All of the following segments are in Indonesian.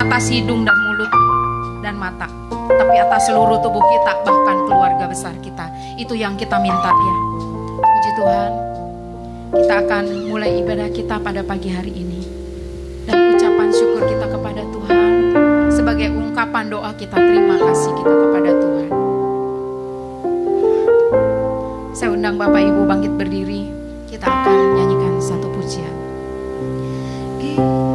atas hidung dan mulut dan mata, tapi atas seluruh tubuh kita, bahkan keluarga besar kita. Itu yang kita minta ya. Puji Tuhan, kita akan mulai ibadah kita pada pagi hari ini. Dan ucapan syukur kita kepada Tuhan sebagai ungkapan doa kita, terima kasih kita kepada Tuhan. Saya undang Bapak Ibu bangkit berdiri. Kita akan nyanyikan satu pujian. Give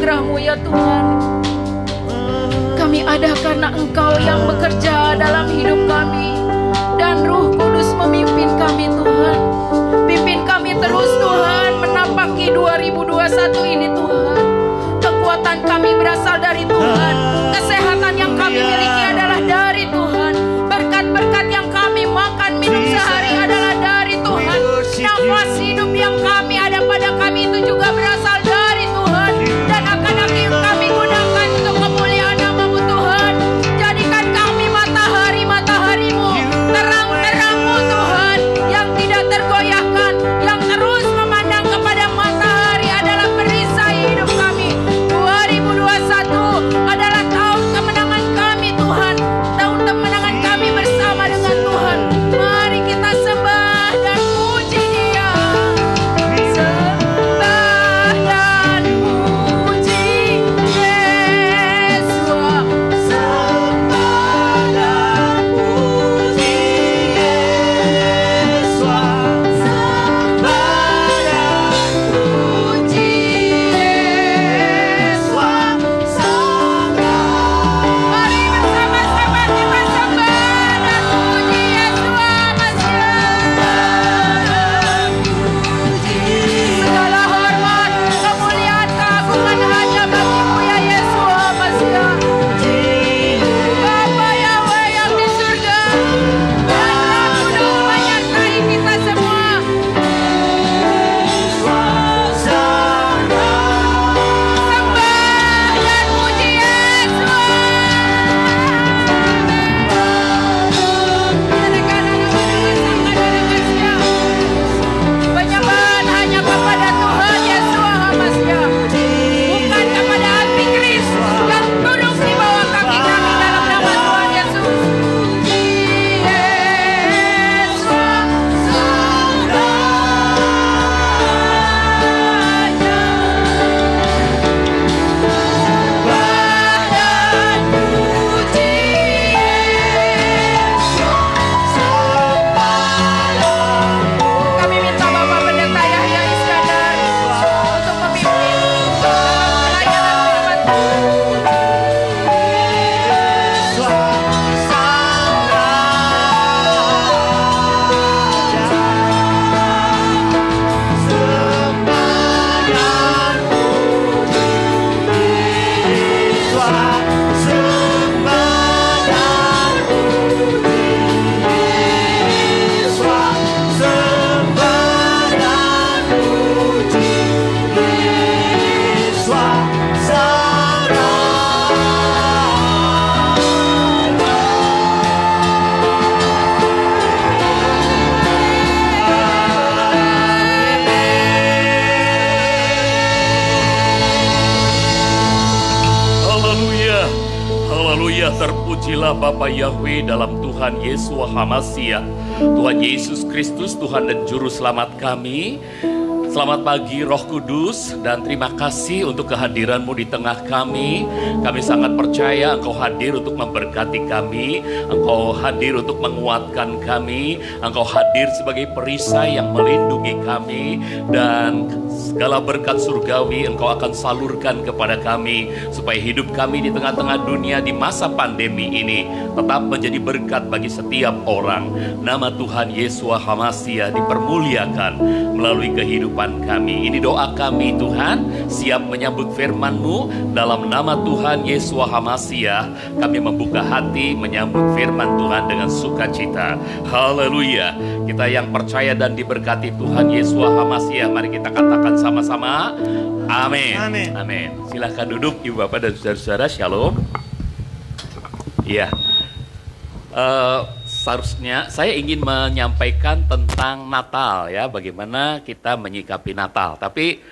anugerah-Mu ya Tuhan. Kami ada karena Engkau yang bekerja dalam hidup kami. Dan Roh Kudus memimpin kami Tuhan. Pimpin kami terus Tuhan menapaki 2021 ini Tuhan. Kekuatan kami berasal dari Tuhan. Kesehatan yang kami miliki adalah dari Tuhan. Berkat-berkat yang kami makan minum sehari adalah dari Tuhan. Nafas hidup yang kami ada pada kami itu juga berasal dari Tuhan. Dan akan kami gunakan untuk kemuliaan nama-Mu Tuhan. Jadikan kami matahari-matahari-Mu, terang-terang-Mu Tuhan, yang tidak tergoyahkan, yang terus memandang kepada matahari adalah perisai hidup kami. 2021 adalah tahun kemenangan kami Tuhan. Tahun kemenangan kami bersama dengan Tuhan. Mari kita sembah dan puji Dia. Sembah dan puji Yesus. Sembah dan puji Yesus. Sembah dan puji Yesus. Mari bersama-sama kita sembah dan puji Yesus. Segala hormat, kemuliaan, keagungan hanya bagi-Mu ya Yesus. Bapa Yahweh yang di surga, dan Roh Kudus menyertai kita semua. Sembah dan puji Yesus. Penyembahan hanya kepada Tuhan Yesus Hamasya, bukan kepada antikris yang duduk di bawah kaki kami dalam nama Tuhan Yesus. Yesus kami minta Bapak Pendeta Yahya Iskandar untuk memimpin dalam pelayanan firman Tuhan. Haleluya, haleluya, terpujilah Bapa Yahweh dalam Tuhan Yesus Hamasya. Tuhan Yesus Kristus, Tuhan dan Juru Selamat kami. Selamat pagi Roh Kudus, dan terima kasih untuk kehadiran-Mu di tengah kami. Kami sangat percaya Engkau hadir untuk memberkati kami, Engkau hadir untuk menguatkan kami, Engkau hadir sebagai perisai yang melindungi kami, dan segala berkat surgawi Engkau akan salurkan kepada kami, supaya hidup kami di tengah-tengah dunia di masa pandemi ini tetap menjadi berkat bagi setiap orang. Nama Tuhan Yesus Hamasya dipermuliakan melalui kehidupan kami. Ini doa kami Tuhan, siap menyambut firman-Mu. Dalam nama Tuhan Yesus Hamasya, kami membuka hati menyambut firman Tuhan dengan sukacita. Haleluya. Kita yang percaya dan diberkati Tuhan Yesus Hamasya, mari kita katakan sama-sama, amin. Amin. Amin. Silahkan duduk Ibu Bapak dan saudara-saudara, shalom. Iya. Seharusnya saya ingin menyampaikan tentang Natal ya, bagaimana kita menyikapi Natal. Tapi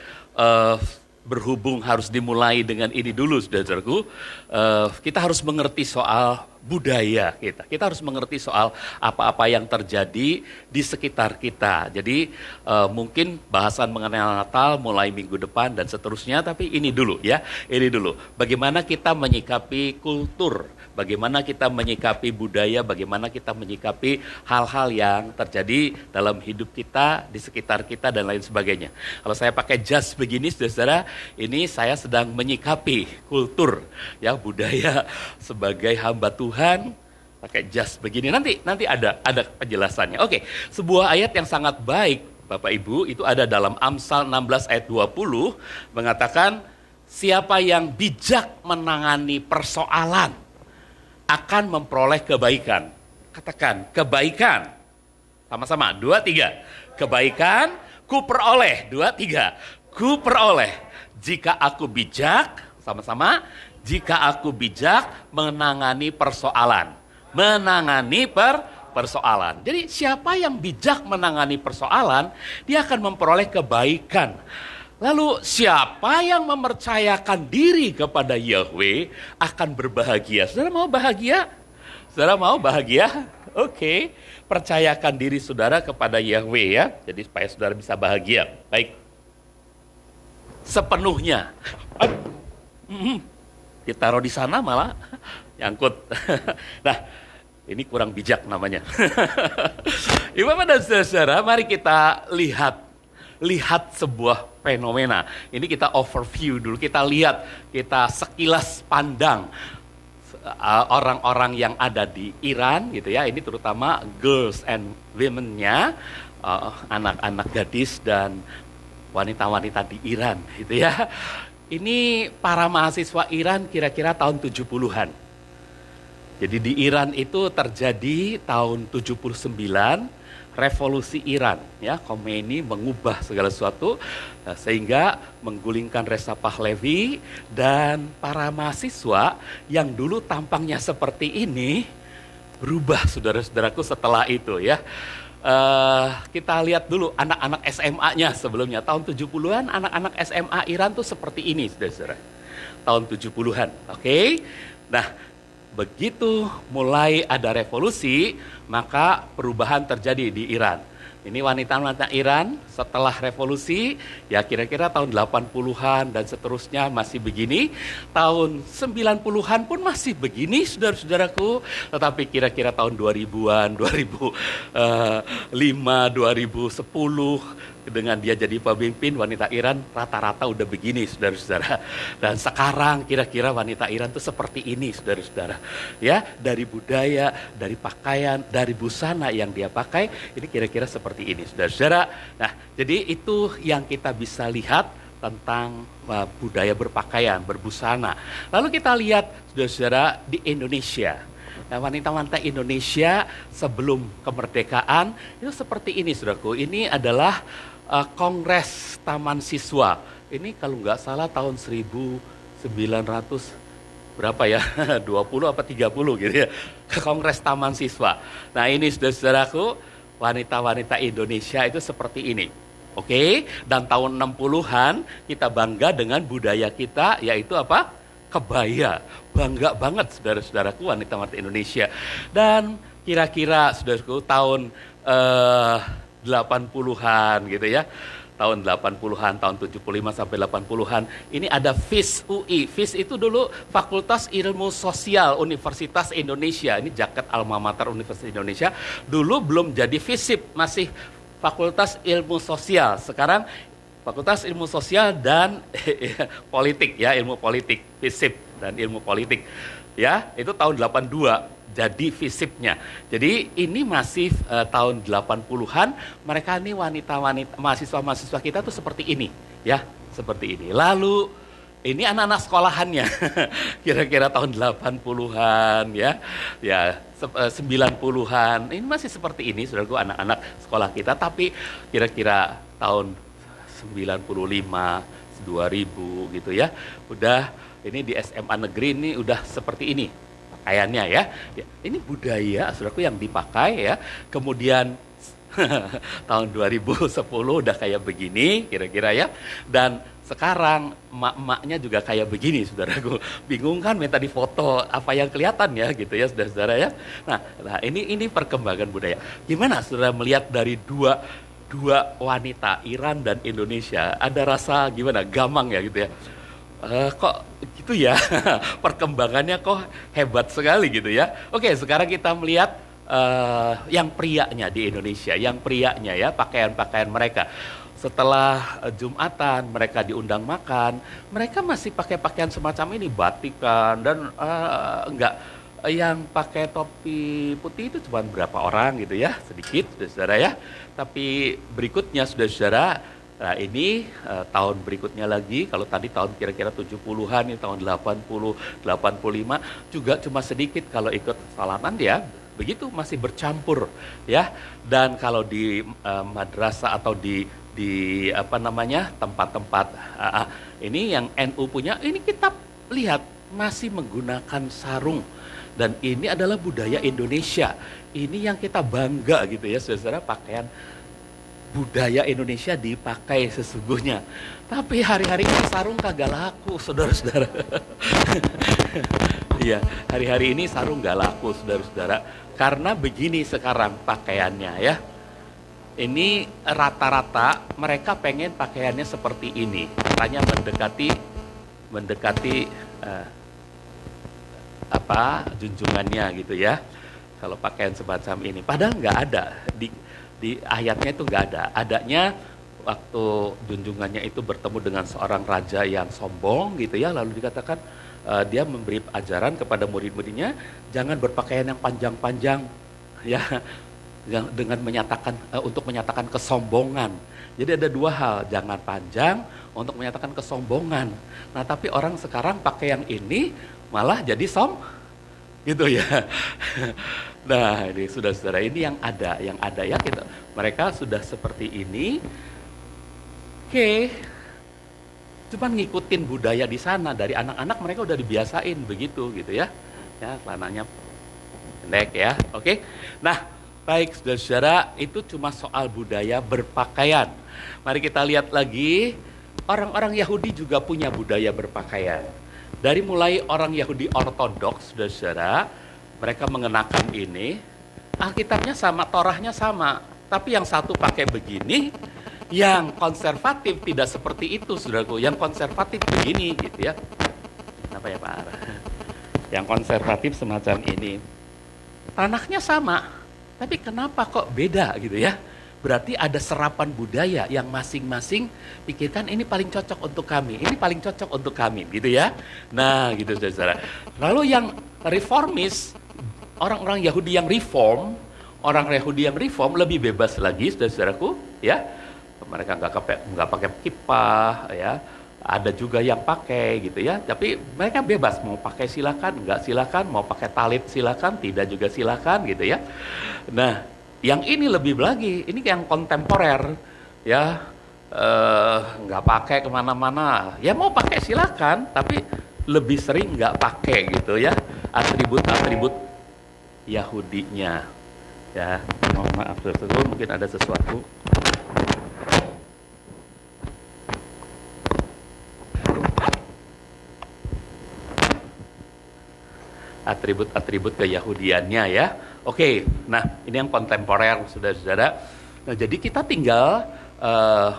berhubung harus dimulai dengan ini dulu, saudaraku, kita harus mengerti soal budaya kita. Kita harus mengerti soal apa-apa yang terjadi di sekitar kita. Jadi mungkin bahasan mengenai Natal mulai minggu depan dan seterusnya, tapi ini dulu ya, ini dulu. Bagaimana kita menyikapi kultur, bagaimana kita menyikapi budaya, bagaimana kita menyikapi hal-hal yang terjadi dalam hidup kita, di sekitar kita dan lain sebagainya. Kalau saya pakai jas begini, saudara-saudara, ini saya sedang menyikapi kultur, ya, budaya sebagai hamba Tuhan, pakai jas begini. Nanti ada penjelasannya. Oke, sebuah ayat yang sangat baik, Bapak Ibu, itu ada dalam Amsal 16 ayat 20, mengatakan, siapa yang bijak menangani persoalan akan memperoleh kebaikan. Katakan, kebaikan. Sama-sama, 2, 3. Kebaikan, ku peroleh. 2, 3. Ku peroleh. Jika aku bijak, sama-sama, jika aku bijak menangani persoalan. Menangani persoalan. Jadi siapa yang bijak menangani persoalan, dia akan memperoleh kebaikan. Lalu siapa yang mempercayakan diri kepada Yahweh akan berbahagia. Saudara mau bahagia? Saudara mau bahagia? Oke. Percayakan diri saudara kepada Yahweh ya. Jadi supaya saudara bisa bahagia. Baik. Sepenuhnya. Ditaruh di sana malah nyangkut. Nah, ini kurang bijak namanya. Ibu dan saudara, mari kita lihat sebuah fenomena. Ini kita overview dulu, kita lihat, kita sekilas pandang orang-orang yang ada di Iran gitu ya. Ini terutama girls and women-nya, anak-anak gadis dan wanita-wanita di Iran gitu ya. Ini para mahasiswa Iran kira-kira tahun 70-an. Jadi di Iran itu terjadi tahun 79 revolusi Iran, ya, Khomeini mengubah segala sesuatu sehingga menggulingkan Reza Pahlavi, dan para mahasiswa yang dulu tampangnya seperti ini berubah, saudara-saudaraku, setelah itu ya. Kita lihat dulu anak-anak SMA-nya sebelumnya. Tahun 70-an anak-anak SMA Iran tuh seperti ini, saudara-saudara. Tahun 70-an, oke? Nah, begitu mulai ada revolusi, maka perubahan terjadi di Iran. Ini wanita-wanita Iran setelah revolusi, ya kira-kira tahun 80-an dan seterusnya masih begini. Tahun 90-an pun masih begini, saudara-saudaraku. Tetapi kira-kira tahun 2000-an, 2005, 2010, dengan dia jadi pemimpin, wanita Iran rata-rata udah begini, saudara-saudara. Dan sekarang kira-kira wanita Iran tuh seperti ini, saudara-saudara. Ya, dari budaya, dari pakaian, dari busana yang dia pakai, ini kira-kira seperti ini, saudara-saudara. Nah, jadi itu yang kita bisa lihat tentang budaya berpakaian, berbusana. Lalu kita lihat, saudara-saudara, di Indonesia. Nah, wanita-wanita Indonesia sebelum kemerdekaan itu seperti ini, saudaraku. Ini adalah Kongres Taman Siswa. Ini kalau nggak salah tahun 1900 berapa ya, 20 apa 30 gitu ya, Kongres Taman Siswa. Nah ini saudara-saudaraku, wanita-wanita Indonesia itu seperti ini. Oke, dan tahun 60-an kita bangga dengan budaya kita, yaitu apa? Kebaya. Bangga banget saudara-saudaraku wanita-wanita Indonesia. Dan kira-kira saudaraku tahun 80-an gitu ya. Tahun 80-an, tahun 75 sampai 80-an. Ini ada FIS UI. FIS itu dulu Fakultas Ilmu Sosial Universitas Indonesia. Ini jaket alma mater Universitas Indonesia. Dulu belum jadi FISIP, masih Fakultas Ilmu Sosial. Sekarang Fakultas Ilmu Sosial dan Politik ya, Ilmu Politik, FISIP dan Ilmu Politik. Ya, itu tahun 82. Jadi FISIP-nya. Jadi ini masih tahun 80-an, mereka ini wanita-wanita, mahasiswa-mahasiswa kita tuh seperti ini, ya, seperti ini. Lalu ini anak-anak sekolahannya, kira-kira tahun 80-an, ya 90-an, ini masih seperti ini, saudaraku, anak-anak sekolah kita, tapi kira-kira tahun 95, 2000 gitu ya, udah ini di SMA negeri ini udah seperti ini. Pakaiannya ya, ini budaya saudaraku yang dipakai ya. Kemudian tahun 2010 udah kayak begini kira-kira ya. Dan Sekarang emak-emaknya juga kayak begini, saudaraku. Bingung kan minta difoto apa yang kelihatan ya, gitu ya, saudara-saudara ya. Nah, ini perkembangan budaya. Gimana saudara melihat dari dua wanita Iran dan Indonesia? Ada rasa gimana? Gamang ya gitu ya. Kok gitu ya? Perkembangannya kok hebat sekali gitu ya. Oke, sekarang kita melihat yang prianya di Indonesia, yang prianya ya, pakaian-pakaian mereka. Setelah Jumatan, mereka diundang makan, mereka masih pakai pakaian semacam ini, batikan, dan enggak, yang pakai topi putih itu cuma berapa orang gitu ya, sedikit, saudara ya. Tapi berikutnya, saudara-saudara, nah ini tahun berikutnya lagi, kalau tadi tahun kira-kira 70-an, ini tahun 80, 85, juga cuma sedikit kalau ikut salaman ya, begitu masih bercampur ya. Dan kalau di madrasah atau di apa namanya, tempat-tempat ini yang NU punya, ini kita lihat masih menggunakan sarung. Dan ini adalah budaya Indonesia. Ini yang kita bangga gitu ya, saudara, pakaian budaya Indonesia dipakai sesungguhnya. Tapi hari-hari ini sarung kagak laku, saudara-saudara. Iya, hari-hari ini sarung gak laku, saudara-saudara. Karena begini sekarang pakaiannya ya. Ini rata-rata mereka pengen pakaiannya seperti ini. Katanya mendekati junjungannya gitu ya. Kalau pakaian semacam ini, padahal nggak ada di ayatnya, itu nggak ada. Adanya waktu junjungannya itu bertemu dengan seorang raja yang sombong gitu ya, lalu dikatakan dia memberi ajaran kepada murid-muridnya, jangan berpakaian yang panjang-panjang ya, dengan menyatakan untuk menyatakan kesombongan. Jadi ada dua hal, jangan panjang untuk menyatakan kesombongan. Nah, tapi orang sekarang pakai yang ini malah jadi gitu ya. Nah, ini sudah saudara, ini yang ada ya kita. Mereka sudah seperti ini. Oke. Cuman ngikutin budaya di sana, dari anak-anak mereka udah dibiasain begitu gitu ya. Ya, celananya pendek ya. Oke. Nah, baik saudara-saudara, itu cuma soal budaya berpakaian. Mari kita lihat lagi, orang-orang Yahudi juga punya budaya berpakaian. Dari mulai orang Yahudi ortodoks, saudara-saudara, mereka mengenakan ini, Alkitabnya sama, Torahnya sama. Tapi yang satu pakai begini, yang konservatif tidak seperti itu, saudaraku. Yang konservatif begini, gitu ya. Kenapa ya Pak Ara? Yang konservatif semacam ini. Tanahnya sama. Tapi kenapa kok beda gitu ya? Berarti ada serapan budaya yang masing-masing pikirkan ini paling cocok untuk kami, ini paling cocok untuk kami gitu ya. Nah gitu saudara. Lalu yang reformis, orang-orang Yahudi yang reform, lebih bebas lagi saudaraku ya. Mereka nggak pakai kippah ya. Ada juga yang pakai gitu ya, tapi mereka bebas, mau pakai silakan, enggak silakan, mau pakai talit silakan, tidak juga silakan gitu ya. Nah, yang ini lebih lagi, ini yang kontemporer ya, nggak pakai kemana-mana, ya mau pakai silakan, tapi lebih sering nggak pakai gitu ya, atribut-atribut Yahudinya ya. Mohon maaf, mungkin ada sesuatu. Atribut-atribut keyahudiannya ya. Oke, nah ini yang kontemporer saudara-saudara. Nah jadi kita tinggal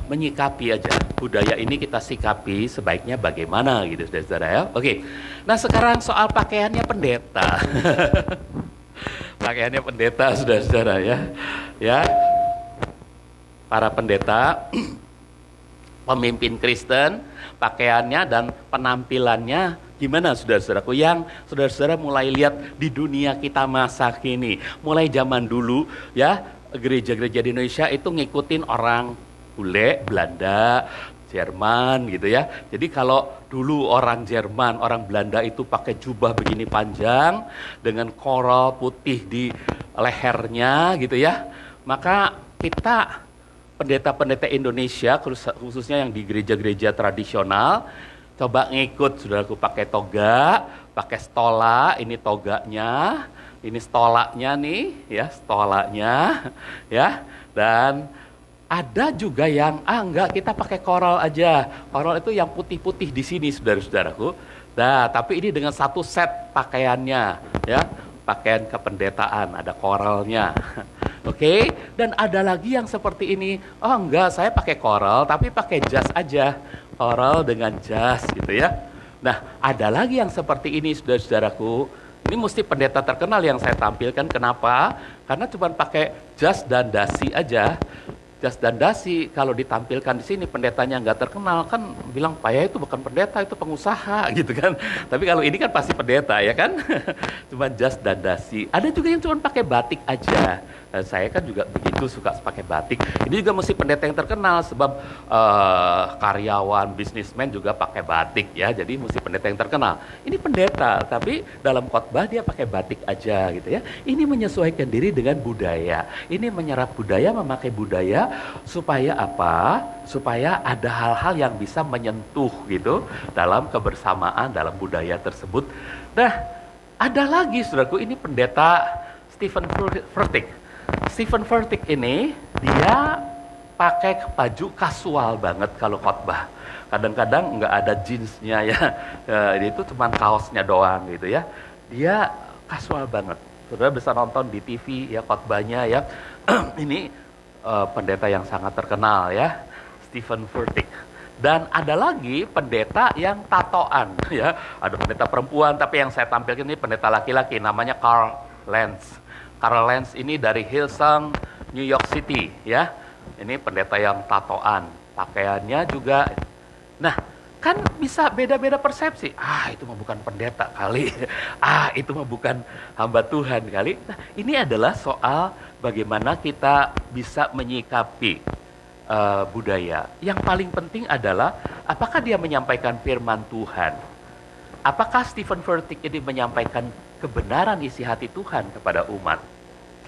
menyikapi aja budaya ini, kita sikapi sebaiknya bagaimana gitu saudara-saudara ya. Oke, nah sekarang soal pakaiannya pendeta. Pakaiannya pendeta saudara-saudara ya. Ya, para pendeta, pemimpin Kristen, pakaiannya dan penampilannya gimana saudara-saudaraku, yang saudara-saudara mulai lihat di dunia kita masa kini. Mulai zaman dulu ya, gereja-gereja di Indonesia itu ngikutin orang bule, Belanda, Jerman gitu ya. Jadi kalau dulu orang Jerman, orang Belanda itu pakai jubah begini panjang dengan koral putih di lehernya gitu ya. Maka kita pendeta-pendeta Indonesia, khususnya yang di gereja-gereja tradisional, coba ngikut saudaraku, pakai toga, pakai stola, ini toganya, ini stolanya nih, ya stolanya, ya, dan Ada juga yang enggak, kita pakai koral aja. Koral itu yang putih-putih di sini, saudara-saudaraku. Nah, tapi ini dengan satu set pakaiannya, ya, pakaian kependetaan, ada koralnya. Oke, dan ada lagi yang seperti ini. Oh enggak, saya pakai koral, tapi pakai jas aja. Koral dengan jas, gitu ya. Nah, ada lagi yang seperti ini, saudara-saudaraku. Ini mesti pendeta terkenal yang saya tampilkan. Kenapa? Karena cuma pakai jas dan dasi aja. Jas dan dasi kalau ditampilkan di sini pendetanya nggak terkenal kan bilang Pak Yaya itu bukan pendeta, itu pengusaha gitu kan. Tapi kalau ini kan pasti pendeta ya kan. Cuma jas dan dasi. Ada juga yang cuma pakai batik aja. Saya kan juga begitu suka pakai batik. Ini juga mesti pendeta yang terkenal sebab karyawan, bisnismen juga pakai batik ya. Jadi mesti pendeta yang terkenal. Ini pendeta tapi dalam khotbah dia pakai batik aja gitu ya. Ini menyesuaikan diri dengan budaya. Ini menyerap budaya, memakai budaya supaya apa? Supaya ada hal-hal yang bisa menyentuh gitu dalam kebersamaan dalam budaya tersebut. Nah, ada lagi saudaraku, ini pendeta Stephen Furtick. Stephen Furtick ini dia pakai baju kasual banget kalau khotbah. Kadang-kadang nggak ada jeansnya ya, itu cuma kaosnya doang gitu ya. Dia kasual banget. Saudara bisa nonton di TV ya khotbahnya ya. Ini pendeta yang sangat terkenal ya, Stephen Furtick. Dan ada lagi pendeta yang tatoan ya. Ada pendeta perempuan, tapi yang saya tampilkan ini pendeta laki-laki, namanya Carl Lentz. Carl Lentz ini dari Hillsong, New York City ya. Ini pendeta yang tatoan, pakaiannya juga. Nah, kan bisa beda-beda persepsi. Itu mah bukan pendeta kali. Itu mah bukan hamba Tuhan kali. Nah, ini adalah soal bagaimana kita bisa menyikapi budaya. Yang paling penting adalah apakah dia menyampaikan firman Tuhan? Apakah Stephen Furtick ini menyampaikan kebenaran isi hati Tuhan kepada umat?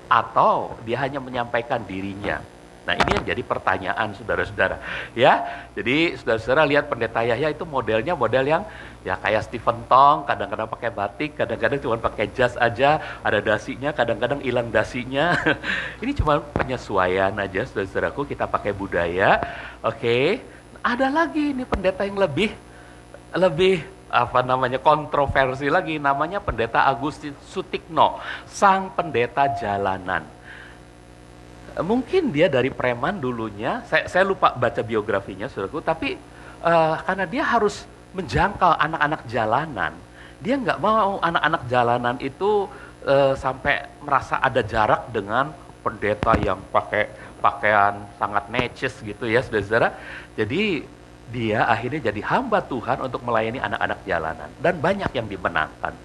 Atau dia hanya menyampaikan dirinya? Nah, ini yang jadi pertanyaan saudara-saudara. Ya, jadi saudara-saudara lihat pendeta Yahya itu modelnya model yang ya kayak Stephen Tong, kadang-kadang pakai batik, kadang-kadang cuma pakai jas aja, ada dasinya, kadang-kadang hilang dasinya. Ini cuma penyesuaian aja saudara-saudaraku, kita pakai budaya. Oke. Ada lagi ini pendeta yang lebih kontroversi lagi, namanya pendeta Agustin Sutikno, sang pendeta jalanan. Mungkin dia dari preman dulunya, saya lupa baca biografinya saudaraku, tapi karena dia harus menjangkau anak-anak jalanan, dia nggak mau anak-anak jalanan itu sampai merasa ada jarak dengan pendeta yang pakai pakaian sangat necis gitu ya saudara-saudara. Jadi dia akhirnya jadi hamba Tuhan untuk melayani anak-anak jalanan. Dan banyak yang dimenangkan.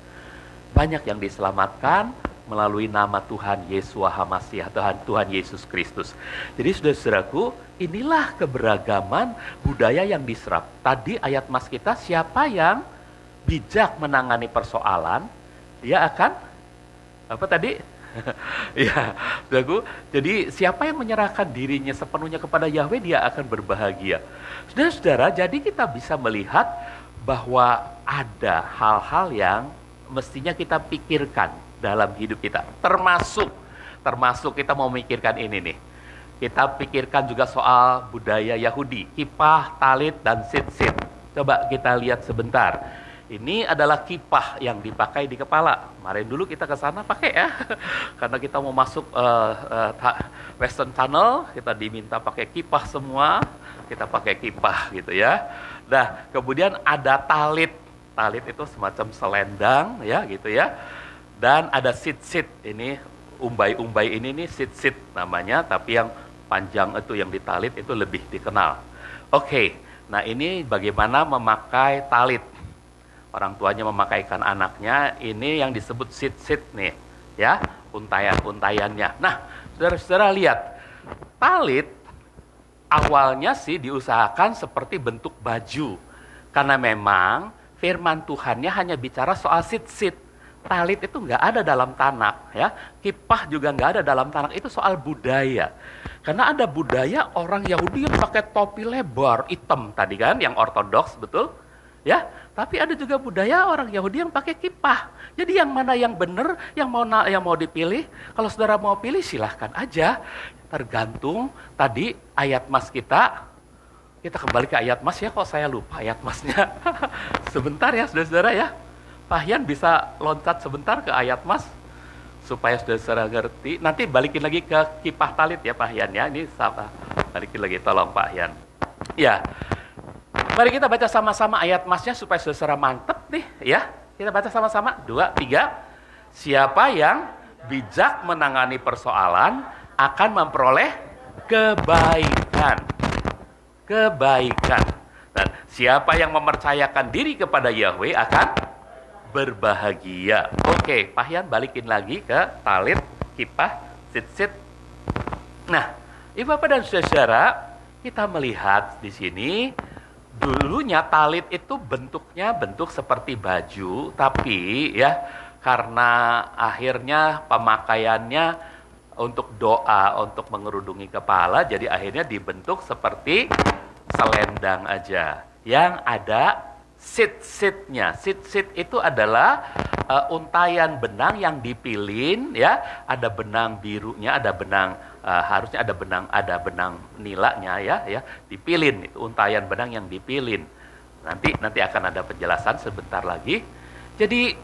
Banyak yang diselamatkan melalui nama Tuhan Yesua HaMasiah, Tuhan Yesus Kristus. Jadi saudara-saudaraku, inilah keberagaman budaya yang diserap. Tadi ayat mas kita, siapa yang bijak menangani persoalan, dia akan, apa tadi? Ya, saudaraku, jadi siapa yang menyerahkan dirinya sepenuhnya kepada Yahweh, dia akan berbahagia. Saudara-saudara, jadi kita bisa melihat bahwa ada hal-hal yang mestinya kita pikirkan dalam hidup kita. Termasuk kita mau mikirkan ini nih. Kita pikirkan juga soal budaya Yahudi, kipah, talit, dan sit-sit. Coba kita lihat sebentar. Ini adalah kipah yang dipakai di kepala. Kemarin dulu kita ke sana pakai ya. Karena kita mau masuk Western Tunnel, kita diminta pakai kipah semua. Kita pakai kipah gitu ya. Nah, kemudian ada talit. Talit itu semacam selendang ya gitu ya. Dan ada sit-sit. Ini umbai-umbai ini nih sit-sit namanya, tapi yang panjang itu yang ditalit itu lebih dikenal. Oke. Nah, ini bagaimana memakai talit. Orang tuanya memakaikan anaknya, ini yang disebut sit-sit nih, ya, untayan-untayannya. Nah, saudara-saudara lihat, talit awalnya sih diusahakan seperti bentuk baju, karena memang firman Tuhannya hanya bicara soal sit-sit. Talit itu nggak ada dalam Tanakh, ya, kipah juga nggak ada dalam Tanakh, itu soal budaya. Karena ada budaya orang Yahudi yang pakai topi lebar, hitam tadi kan, yang ortodoks, betul? ya. Tapi ada juga budaya orang Yahudi yang pakai kippah. Jadi yang mana yang benar, yang mau dipilih? Kalau saudara mau pilih silahkan aja. Tergantung tadi ayat mas kita. Kita kembali ke ayat mas ya, kok saya lupa ayat masnya. Sebentar ya saudara-saudara ya. Pak Yan bisa loncat sebentar ke ayat mas supaya saudara-saudara ngerti. Nanti balikin lagi ke kippah talit ya Pak Yan ya. Ini sama. Balikin lagi, tolong Pak Yan. Ya. Mari kita baca sama-sama ayat masnya supaya saudara mantep nih ya. Kita baca sama-sama. 2, 3. Siapa yang bijak menangani persoalan akan memperoleh kebaikan. Kebaikan. Dan siapa yang mempercayakan diri kepada Yahweh akan berbahagia. Oke, Pak Yan balikin lagi ke talit, kippah, sit-sit. Nah, Ibu Bapak dan saudara, kita melihat di sini dulunya talit itu bentuknya bentuk seperti baju, tapi ya karena akhirnya pemakaiannya untuk doa, untuk mengerudungi kepala, jadi akhirnya dibentuk seperti selendang aja yang ada sit-sitnya. Sit-sit itu adalah untayan benang yang dipilin, ya. Ada benang birunya, ada benang harusnya ada benang nilanya ya, dipilin. Itu untayan benang yang dipilin. Nanti akan ada penjelasan sebentar lagi. Jadi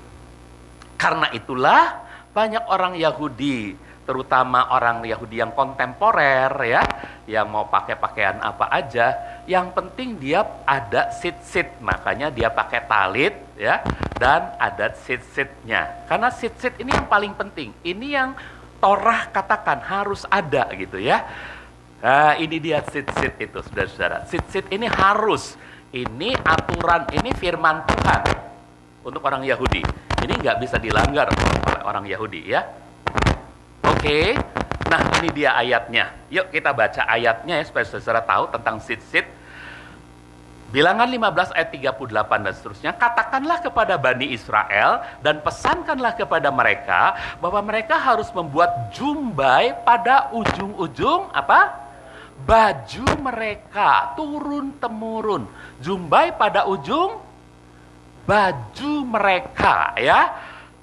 karena itulah banyak orang Yahudi, terutama orang Yahudi yang kontemporer ya, yang mau pakai pakaian apa aja, yang penting dia ada sit-sit, makanya dia pakai talit ya, dan ada sit-sitnya. Karena sit-sit ini yang paling penting, ini yang Torah katakan harus ada gitu ya. Nah, ini dia sit-sit itu, saudara-saudara. Sit-sit ini harus, ini aturan, ini firman Tuhan untuk orang Yahudi. Ini nggak bisa dilanggar oleh orang Yahudi ya. Oke, nah ini dia ayatnya. Yuk kita baca ayatnya ya, supaya saudara tahu tentang sit-sit. Bilangan 15 ayat 38 dan seterusnya. Katakanlah kepada Bani Israel dan pesankanlah kepada mereka bahwa mereka harus membuat jumbai pada ujung-ujung apa? Baju mereka turun-temurun. Jumbai pada ujung baju mereka ya,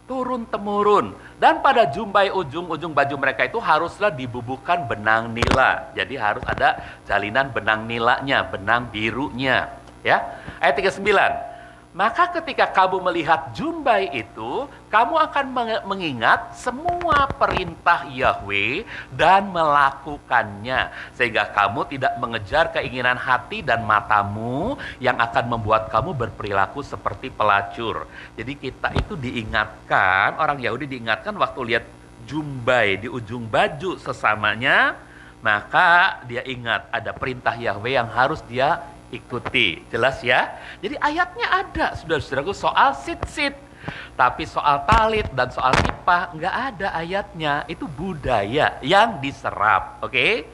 turun-temurun. Dan pada jumbai ujung-ujung baju mereka itu haruslah dibubuhkan benang nila. Jadi harus ada jalinan benang nilanya, benang birunya. Ya, ayat 39. Maka ketika kamu melihat jumbai itu, kamu akan mengingat semua perintah Yahweh dan melakukannya. Sehingga kamu tidak mengejar keinginan hati dan matamu yang akan membuat kamu berperilaku seperti pelacur. Jadi kita itu diingatkan, orang Yahudi diingatkan waktu lihat jumbai di ujung baju sesamanya, maka dia ingat ada perintah Yahweh yang harus dia ikuti. Jelas ya? Jadi ayatnya ada, saudara-saudaraku, soal sit-sit. Tapi soal talit dan soal kippah nggak ada ayatnya. Itu budaya yang diserap. Oke?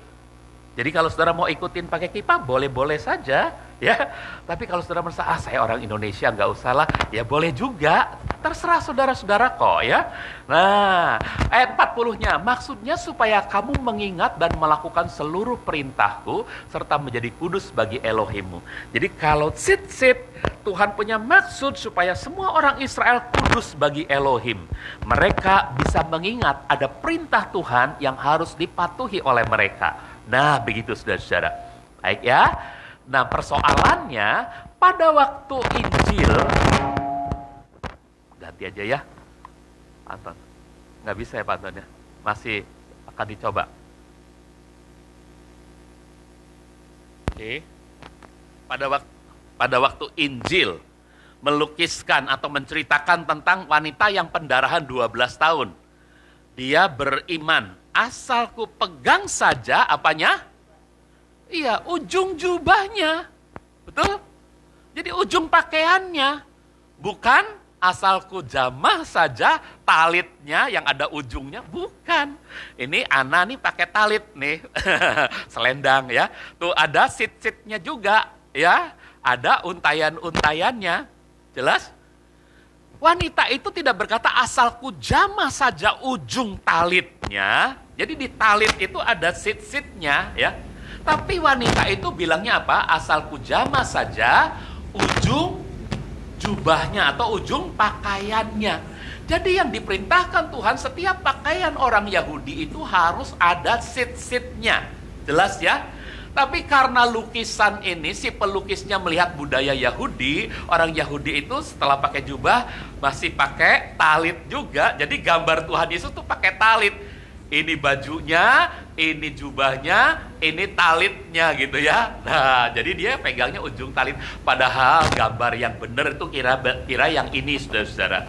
Jadi kalau saudara mau ikutin pakai kippah, boleh-boleh saja. Ya, tapi kalau saudara merasa, saya orang Indonesia, nggak usah lah. Ya boleh juga. Terserah saudara-saudara kok ya. Nah, ayat 40-nya, maksudnya supaya kamu mengingat dan melakukan seluruh perintahku, serta menjadi kudus bagi Elohimmu. Jadi kalau sit-sit, Tuhan punya maksud supaya semua orang Israel kudus bagi Elohim. Mereka bisa mengingat ada perintah Tuhan yang harus dipatuhi oleh mereka. Nah, begitu saudara-saudara. Baik ya. Nah, persoalannya pada waktu Injil, ganti aja ya, Pak Anton. Nggak bisa ya Pak Anton ya, masih akan dicoba. Oke. Pada waktu Injil melukiskan atau menceritakan tentang wanita yang pendarahan 12 tahun. Dia beriman, asal ku pegang saja apanya? Iya, ujung jubahnya. Betul? Jadi ujung pakaiannya. Bukan asalku jamah saja talitnya yang ada ujungnya. Bukan. Ini Ana nih pakai talit nih. Selendang ya. Tuh ada sit-sitnya juga ya. Ada untayan-untayannya. Jelas? Wanita itu tidak berkata asalku jamah saja ujung talitnya. Jadi di talit itu ada sit-sitnya ya. Tapi wanita itu bilangnya apa? Asal ku jamah saja ujung jubahnya atau ujung pakaiannya. Jadi yang diperintahkan Tuhan, setiap pakaian orang Yahudi itu harus ada sit-sitnya. Jelas ya? Tapi karena lukisan ini, si pelukisnya melihat budaya Yahudi, orang Yahudi itu setelah pakai jubah masih pakai talit juga. Jadi gambar Tuhan Yesus tuh pakai talit. Ini bajunya, ini jubahnya, ini talitnya gitu ya. Nah, jadi dia pegangnya ujung talit. Padahal gambar yang benar itu kira yang ini, saudara-saudara.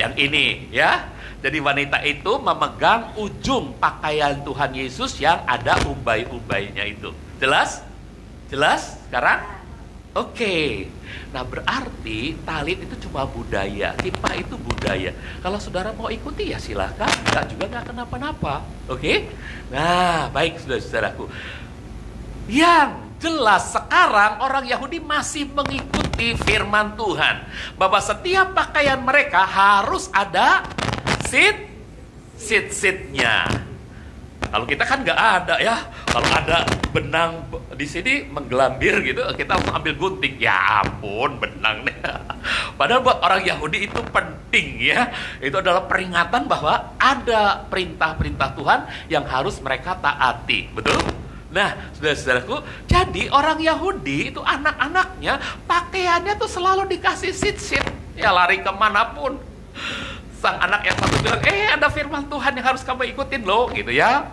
Yang ini ya. Jadi wanita itu memegang ujung pakaian Tuhan Yesus yang ada umbai-umbainya itu. Jelas? Jelas sekarang? Oke. Nah, berarti talit itu cuma budaya, kippah itu budaya. Kalau saudara mau ikuti ya silahkan, enggak juga enggak kenapa-napa. Oke? Nah, baik saudara-saudaraku. Yang jelas sekarang orang Yahudi masih mengikuti firman Tuhan, bahwa setiap pakaian mereka harus ada sit-sitnya. Kalau kita kan nggak ada ya. Kalau ada benang di sini menggelambir gitu, kita langsung ambil gunting. Ya ampun, benang nih. Padahal buat orang Yahudi itu penting ya. Itu adalah peringatan bahwa ada perintah-perintah Tuhan yang harus mereka taati. Betul? Nah, saudara-saudaraku, jadi orang Yahudi itu anak-anaknya pakaiannya tuh selalu dikasih sit-sit. Ya lari kemanapun. Sang anak yang satu bilang, ada firman Tuhan yang harus kamu ikutin loh, gitu ya.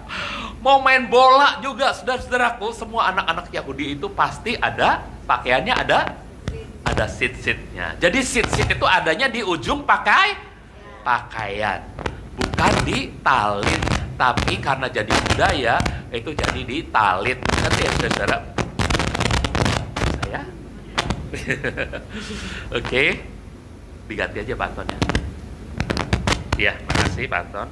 Mau main bola juga, saudara-saudaraku, semua anak-anak Yahudi itu pasti ada, pakaiannya ada sit-sitnya. Jadi sit-sit itu adanya di ujung pakaian, bukan di talit. Tapi karena jadi budaya, itu jadi di talit. Nanti ya, saudara. Saya? Oke. Diganti aja Pak Anton ya. Ya, makasih Pak Anton.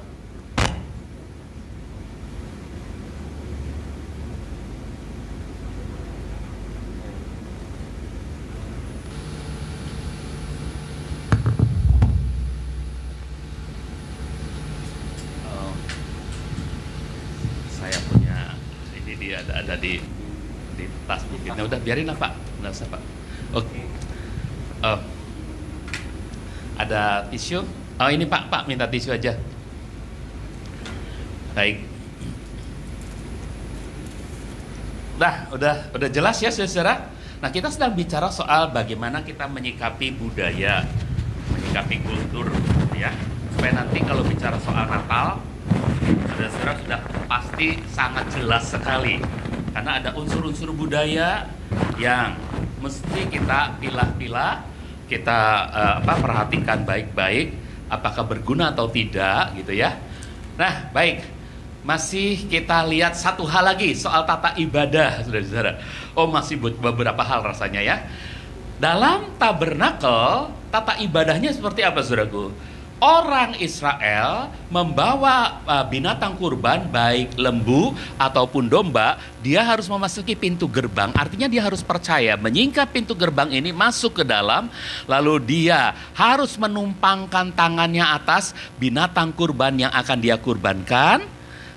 Saya punya ini dia ada di tas mungkin. Nah, udah biarin lah Pak, nggak usah Pak. Oke. Ada tisu? Oh ini Pak minta tisu aja. Baik. Udah jelas ya saudara. Nah kita sedang bicara soal bagaimana kita menyikapi budaya, menyikapi kultur, ya. Supaya nanti kalau bicara soal Natal, saudara sudah pasti sangat jelas sekali. Karena ada unsur-unsur budaya yang mesti kita pilah-pilah, kita perhatikan baik-baik. Apakah berguna atau tidak gitu ya. Nah baik, masih kita lihat satu hal lagi soal tata ibadah saudara-saudara. Oh masih beberapa hal rasanya ya. Dalam tabernakel tata ibadahnya seperti apa saudaraku? Orang Israel membawa binatang kurban baik lembu ataupun domba, dia harus memasuki pintu gerbang. Artinya dia harus percaya menyingkap pintu gerbang ini masuk ke dalam, lalu dia harus menumpangkan tangannya atas binatang kurban yang akan dia kurbankan.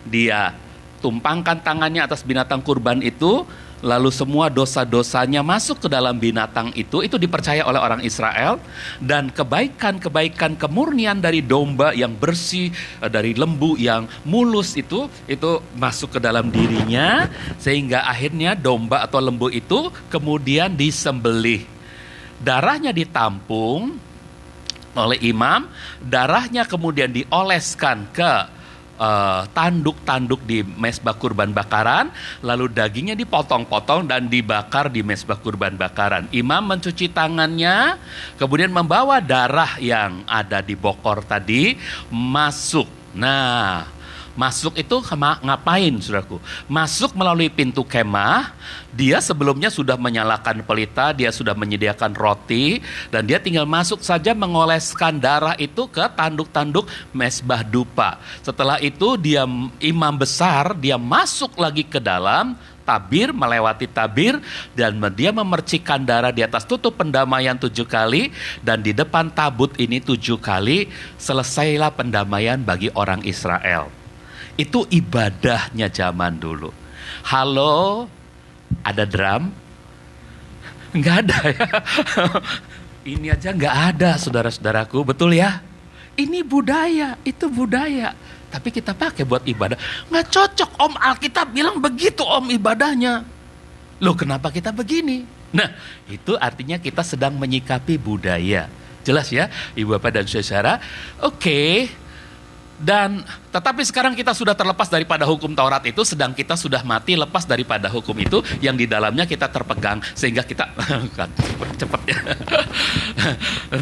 Dia tumpangkan tangannya atas binatang kurban itu, lalu semua dosa-dosanya masuk ke dalam binatang itu dipercaya oleh orang Israel. Dan kebaikan-kebaikan kemurnian dari domba yang bersih, dari lembu yang mulus itu masuk ke dalam dirinya. Sehingga akhirnya domba atau lembu itu kemudian disembelih. Darahnya ditampung oleh imam, darahnya kemudian dioleskan ke tanduk-tanduk di mezbah kurban bakaran, lalu dagingnya dipotong-potong dan dibakar di mezbah kurban bakaran. Imam mencuci tangannya, kemudian membawa darah yang ada di bokor tadi masuk. Nah, masuk itu ngapain saudaraku? Masuk melalui pintu kemah. Dia sebelumnya sudah menyalakan pelita, dia sudah menyediakan roti, dan dia tinggal masuk saja mengoleskan darah itu ke tanduk-tanduk mezbah dupa. Setelah itu dia imam besar, dia masuk lagi ke dalam tabir, melewati tabir, dan dia memercikkan darah di atas tutup pendamaian 7 kali, dan di depan tabut ini 7 kali. Selesailah pendamaian bagi orang Israel. Itu ibadahnya zaman dulu. Halo, ada drum? Enggak ada ya. Ini aja nggak ada, saudara-saudaraku, betul ya? Ini budaya, itu budaya. Tapi kita pakai buat ibadah. Nggak cocok, Om. Alkitab bilang begitu, Om, ibadahnya. Loh, kenapa kita begini? Nah, itu artinya kita sedang menyikapi budaya. Jelas ya, Ibu Bapak dan Saudara? Oke. Dan tetapi sekarang kita sudah terlepas daripada hukum Taurat itu, sedang kita sudah mati lepas daripada hukum itu yang di dalamnya kita terpegang sehingga kita kan cepet ya.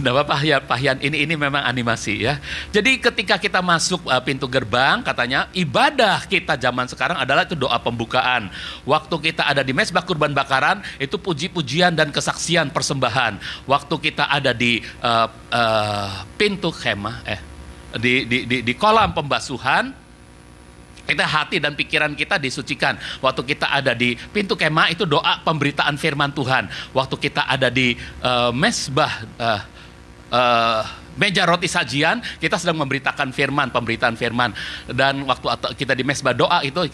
Nah, Pahyan ini memang animasi ya. Jadi ketika kita masuk pintu gerbang, katanya ibadah kita zaman sekarang adalah itu doa pembukaan. Waktu kita ada di mezbah kurban bakaran itu puji-pujian dan kesaksian persembahan. Waktu kita ada di pintu khemah di kolam pembasuhan, kita hati dan pikiran kita disucikan. Waktu kita ada di pintu kemah itu doa pemberitaan firman Tuhan. Waktu kita ada di mezbah meja roti sajian, kita sedang memberitakan firman, pemberitaan firman. Dan waktu kita di mezbah doa itu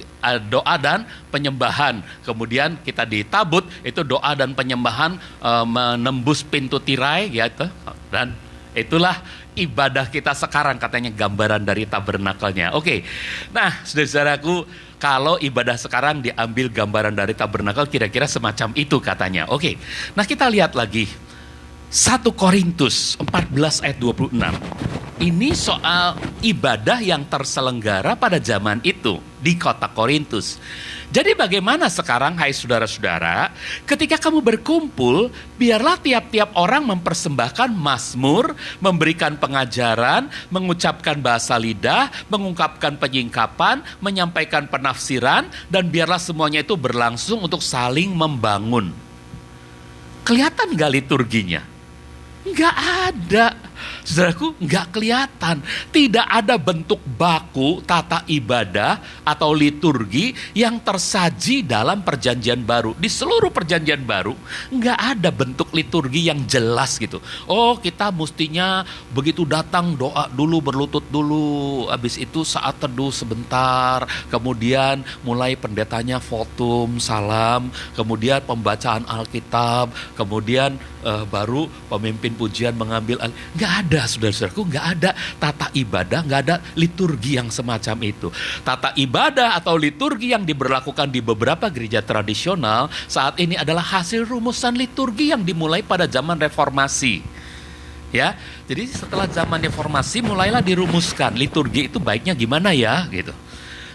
doa dan penyembahan. Kemudian kita di tabut itu doa dan penyembahan menembus pintu tirai gitu. Dan itulah ibadah kita sekarang, katanya gambaran dari tabernakelnya. Oke. Nah, saudara-saudaraku, kalau ibadah sekarang diambil gambaran dari tabernakel, kira-kira semacam itu katanya. Oke. Nah, kita lihat lagi 1 Korintus 14 ayat 26. Ini soal ibadah yang terselenggara pada zaman itu di kota Korintus. Jadi bagaimana sekarang, hai saudara-saudara, ketika kamu berkumpul, biarlah tiap-tiap orang mempersembahkan mazmur, memberikan pengajaran, mengucapkan bahasa lidah, mengungkapkan penyingkapan, menyampaikan penafsiran, dan biarlah semuanya itu berlangsung untuk saling membangun. Kelihatan gak liturginya? Nggak ada. Saudaraku, nggak kelihatan. Tidak ada bentuk baku tata ibadah atau liturgi yang tersaji dalam perjanjian baru. Di seluruh perjanjian baru, nggak ada bentuk liturgi yang jelas gitu. Oh, kita mestinya begitu datang doa dulu, berlutut dulu. Habis itu saat teduh sebentar. Kemudian mulai pendetanya votum, salam. Kemudian pembacaan Alkitab. Kemudian baru pemimpin pujian mengambil. Nggak ada, saudara-saudaraku, nggak ada tata ibadah, nggak ada liturgi yang semacam itu. Tata ibadah atau liturgi yang diberlakukan di beberapa gereja tradisional saat ini adalah hasil rumusan liturgi yang dimulai pada zaman reformasi. Ya, jadi setelah zaman reformasi mulailah dirumuskan liturgi itu baiknya gimana ya, gitu.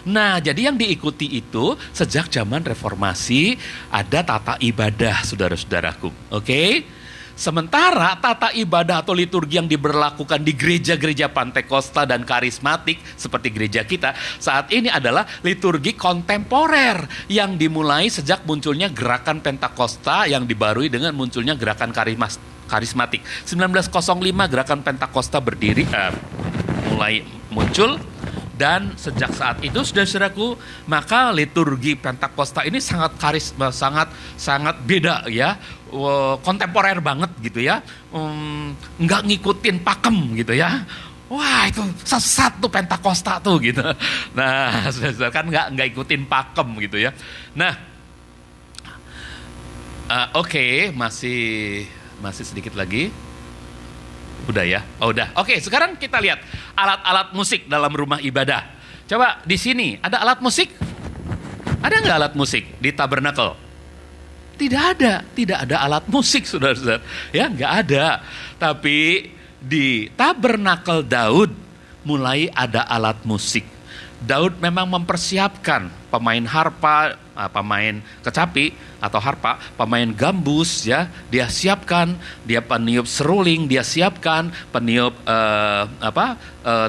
Nah, jadi yang diikuti itu sejak zaman reformasi ada tata ibadah, saudara-saudaraku. Oke? Sementara tata ibadah atau liturgi yang diberlakukan di gereja-gereja Pantekosta dan karismatik seperti gereja kita saat ini adalah liturgi kontemporer yang dimulai sejak munculnya gerakan Pentakosta yang dibarui dengan munculnya gerakan karismatik. 1905 gerakan Pentakosta berdiri, mulai muncul. Dan sejak saat itu, saudara-saudaraku, maka liturgi Pentakosta ini sangat sangat beda ya, kontemporer banget gitu ya, nggak ngikutin pakem gitu ya. Wah, itu sesat tuh Pentakosta tuh gitu. Nah, saudara-saudara kan nggak ikutin pakem gitu ya. Nah, oke, masih sedikit lagi. Udah ya? Oh udah. Oke, sekarang kita lihat alat-alat musik dalam rumah ibadah. Coba di sini ada alat musik? Ada nggak alat musik di tabernakel? Tidak ada alat musik, saudara-saudara. Ya, nggak ada. Tapi di tabernakel Daud mulai ada alat musik. Daud memang mempersiapkan pemain harpa, pemain kecapi atau harpa, pemain gambus ya, dia siapkan, dia peniup seruling, dia siapkan, peniup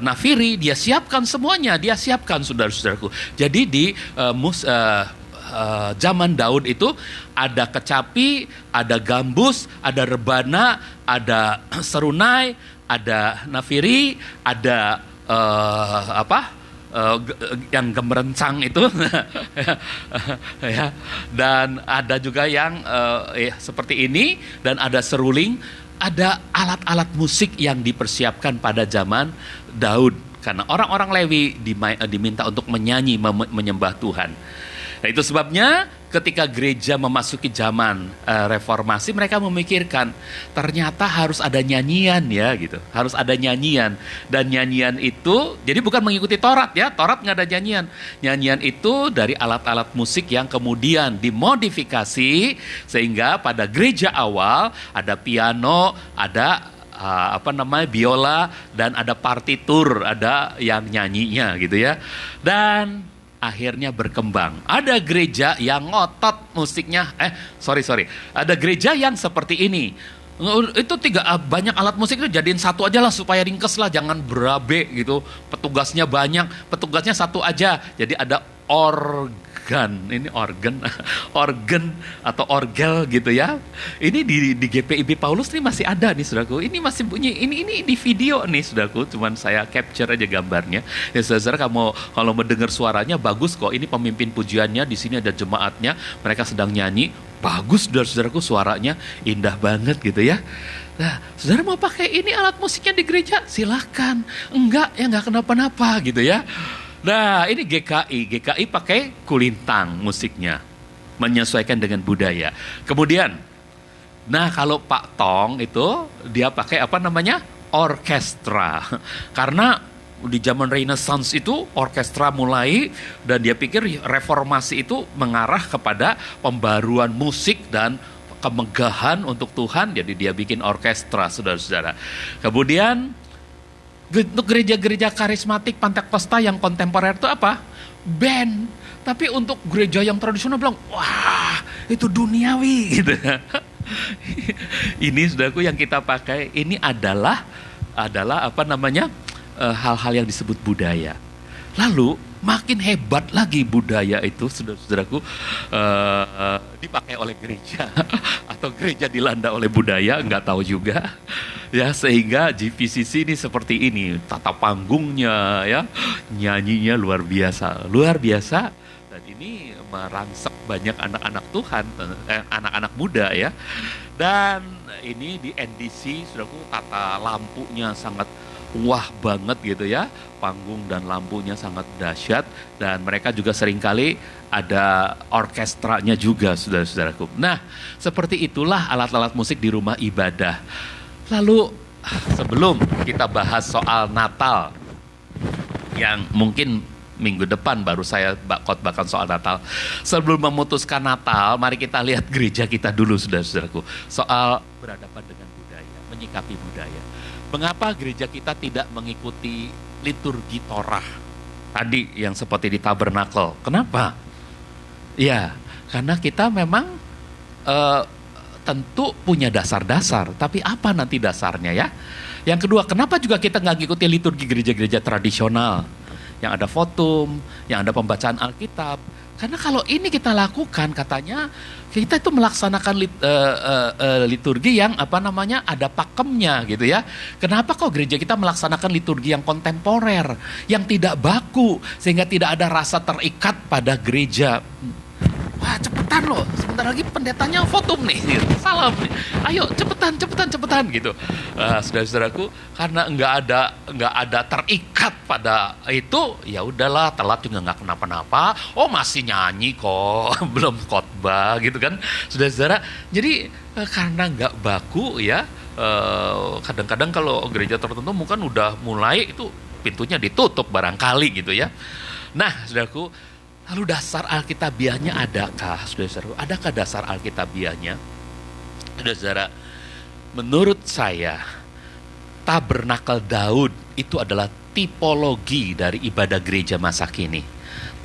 nafiri, dia siapkan semuanya, dia siapkan, saudara-saudaraku. Jadi di zaman Daud itu ada kecapi, ada gambus, ada rebana, ada serunai, ada nafiri, ada yang gemerencang itu ya, dan ada juga yang seperti ini, dan ada seruling, ada alat-alat musik yang dipersiapkan pada zaman Daud karena orang-orang Lewi diminta untuk menyanyi menyembah Tuhan. Nah, itu sebabnya ketika gereja memasuki zaman reformasi, mereka memikirkan ternyata harus ada nyanyian ya gitu, harus ada nyanyian, dan nyanyian itu jadi bukan mengikuti Taurat ya, Taurat nggak ada nyanyian. Nyanyian itu dari alat-alat musik yang kemudian dimodifikasi sehingga pada gereja awal ada piano, ada biola, dan ada partitur, ada yang nyanyinya gitu ya. Dan akhirnya berkembang. Ada gereja yang ngotot musiknya, ada gereja yang seperti ini. Itu banyak alat musik itu jadiin satu aja lah supaya ringkes lah, jangan berabe gitu. Petugasnya banyak, petugasnya satu aja. Jadi ada organ atau orgel gitu ya. Ini di GPIB Paulus nih masih ada nih saudaraku. Ini masih bunyi. Ini di video nih saudaraku. Cuman saya capture aja gambarnya. Ya saudara, kamu kalau mendengar suaranya bagus kok. Ini pemimpin pujiannya, di sini ada jemaatnya. Mereka sedang nyanyi. Bagus saudara-saudaraku, suaranya indah banget gitu ya. Nah, saudara mau pakai ini alat musiknya di gereja? Silahkan. Enggak, ya enggak kenapa-napa gitu ya. Nah, ini GKI pakai kulintang musiknya, menyesuaikan dengan budaya. Kemudian, nah kalau Pak Tong itu dia pakai orkestra. Karena di zaman Renaissance itu orkestra mulai, dan dia pikir reformasi itu mengarah kepada pembaruan musik dan kemegahan untuk Tuhan, jadi dia bikin orkestra, saudara-saudara. Kemudian untuk gereja-gereja karismatik Pantekosta yang kontemporer itu apa? Band. Tapi untuk gereja yang tradisional bilang, wah itu duniawi gitu. Ini saudaraku yang kita pakai, ini adalah hal-hal yang disebut budaya. Lalu makin hebat lagi budaya itu, saudara-saudaraku, dipakai oleh gereja atau gereja dilanda oleh budaya, nggak tahu juga. Ya, sehingga GPCC ini seperti ini, tata panggungnya ya, nyanyinya luar biasa, dan ini merangsek banyak anak-anak Tuhan, anak-anak muda ya. Dan ini di NDC, saudaraku, tata lampunya sangat wah banget gitu ya, panggung dan lampunya sangat dahsyat, dan mereka juga seringkali ada orkestranya juga, saudara-saudaraku. Nah, seperti itulah alat-alat musik di rumah ibadah. Lalu sebelum kita bahas soal Natal, yang mungkin minggu depan baru saya khotbahkan soal Natal. Sebelum memutuskan Natal, mari kita lihat gereja kita dulu, saudara-saudaraku, soal berhadapan dengan budaya, menyikapi budaya. Mengapa gereja kita tidak mengikuti liturgi Torah tadi yang seperti di Tabernakel? Kenapa? Ya, karena kita memang tentu punya dasar-dasar, tapi apa nanti dasarnya ya? Yang kedua, kenapa juga kita nggak ngikuti liturgi gereja-gereja tradisional yang ada votum, yang ada pembacaan Alkitab? Karena kalau ini kita lakukan, katanya kita itu melaksanakan liturgi yang ada pakemnya gitu ya. Kenapa kok gereja kita melaksanakan liturgi yang kontemporer, yang tidak baku, sehingga tidak ada rasa terikat pada gereja? Wah, cepetan loh, sebentar lagi pendetanya votum nih, salam nih. Ayo cepetan gitu. Saudara-saudaraku, karena nggak ada terikat pada itu, ya udahlah, telat juga nggak kenapa-napa. Oh, masih nyanyi kok, belum khotbah gitu kan, saudara-saudara. Jadi karena nggak baku ya, kadang-kadang kalau gereja tertentu mungkin udah mulai itu pintunya ditutup barangkali gitu ya. Nah, saudaraku, lalu dasar Alkitabiahnya adakah, saudara-saudara? Adakah dasar Alkitabiahnya? Saudara, menurut saya, Tabernakel Daud itu adalah tipologi dari ibadah gereja masa kini.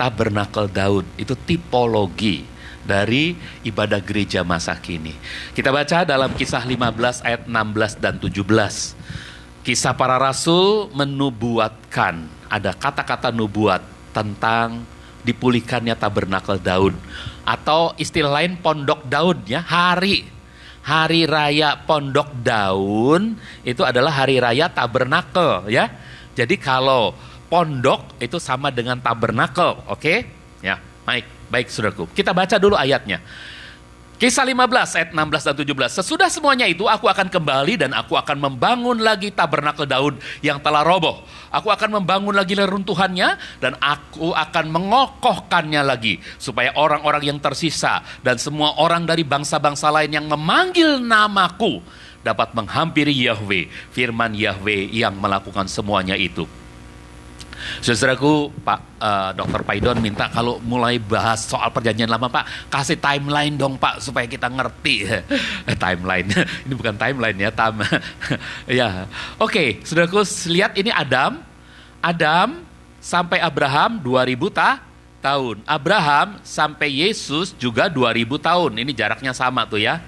Tabernakel Daud itu tipologi dari ibadah gereja masa kini. Kita baca dalam Kisah 15 ayat 16 dan 17. Kisah para Rasul menubuatkan, ada kata-kata nubuat tentang dipulihkannya Tabernakel Daud, atau istilah lain Pondok Daud ya. Hari raya Pondok Daud itu adalah hari raya Tabernakel ya. Jadi kalau pondok itu sama dengan tabernakel, oke? Ya, baik saudaraku. Kita baca dulu ayatnya. Kisah 15 ayat 16 dan 17. Sesudah semuanya itu aku akan kembali dan aku akan membangun lagi tabernakel Daud yang telah roboh. Aku akan membangun lagi reruntuhannya dan aku akan mengokohkannya lagi. Supaya orang-orang yang tersisa dan semua orang dari bangsa-bangsa lain yang memanggil namaku dapat menghampiri Yahweh. Firman Yahweh yang melakukan semuanya itu. Saudaraku, Dr. Paidon minta kalau mulai bahas soal perjanjian lama, Pak, kasih timeline dong, Pak, supaya kita ngerti. Timeline, ini bukan timeline ya, ya. Oke, saudaraku, lihat ini Adam sampai Abraham 2000 tahun. Abraham sampai Yesus juga 2000 tahun. Ini jaraknya sama tuh ya,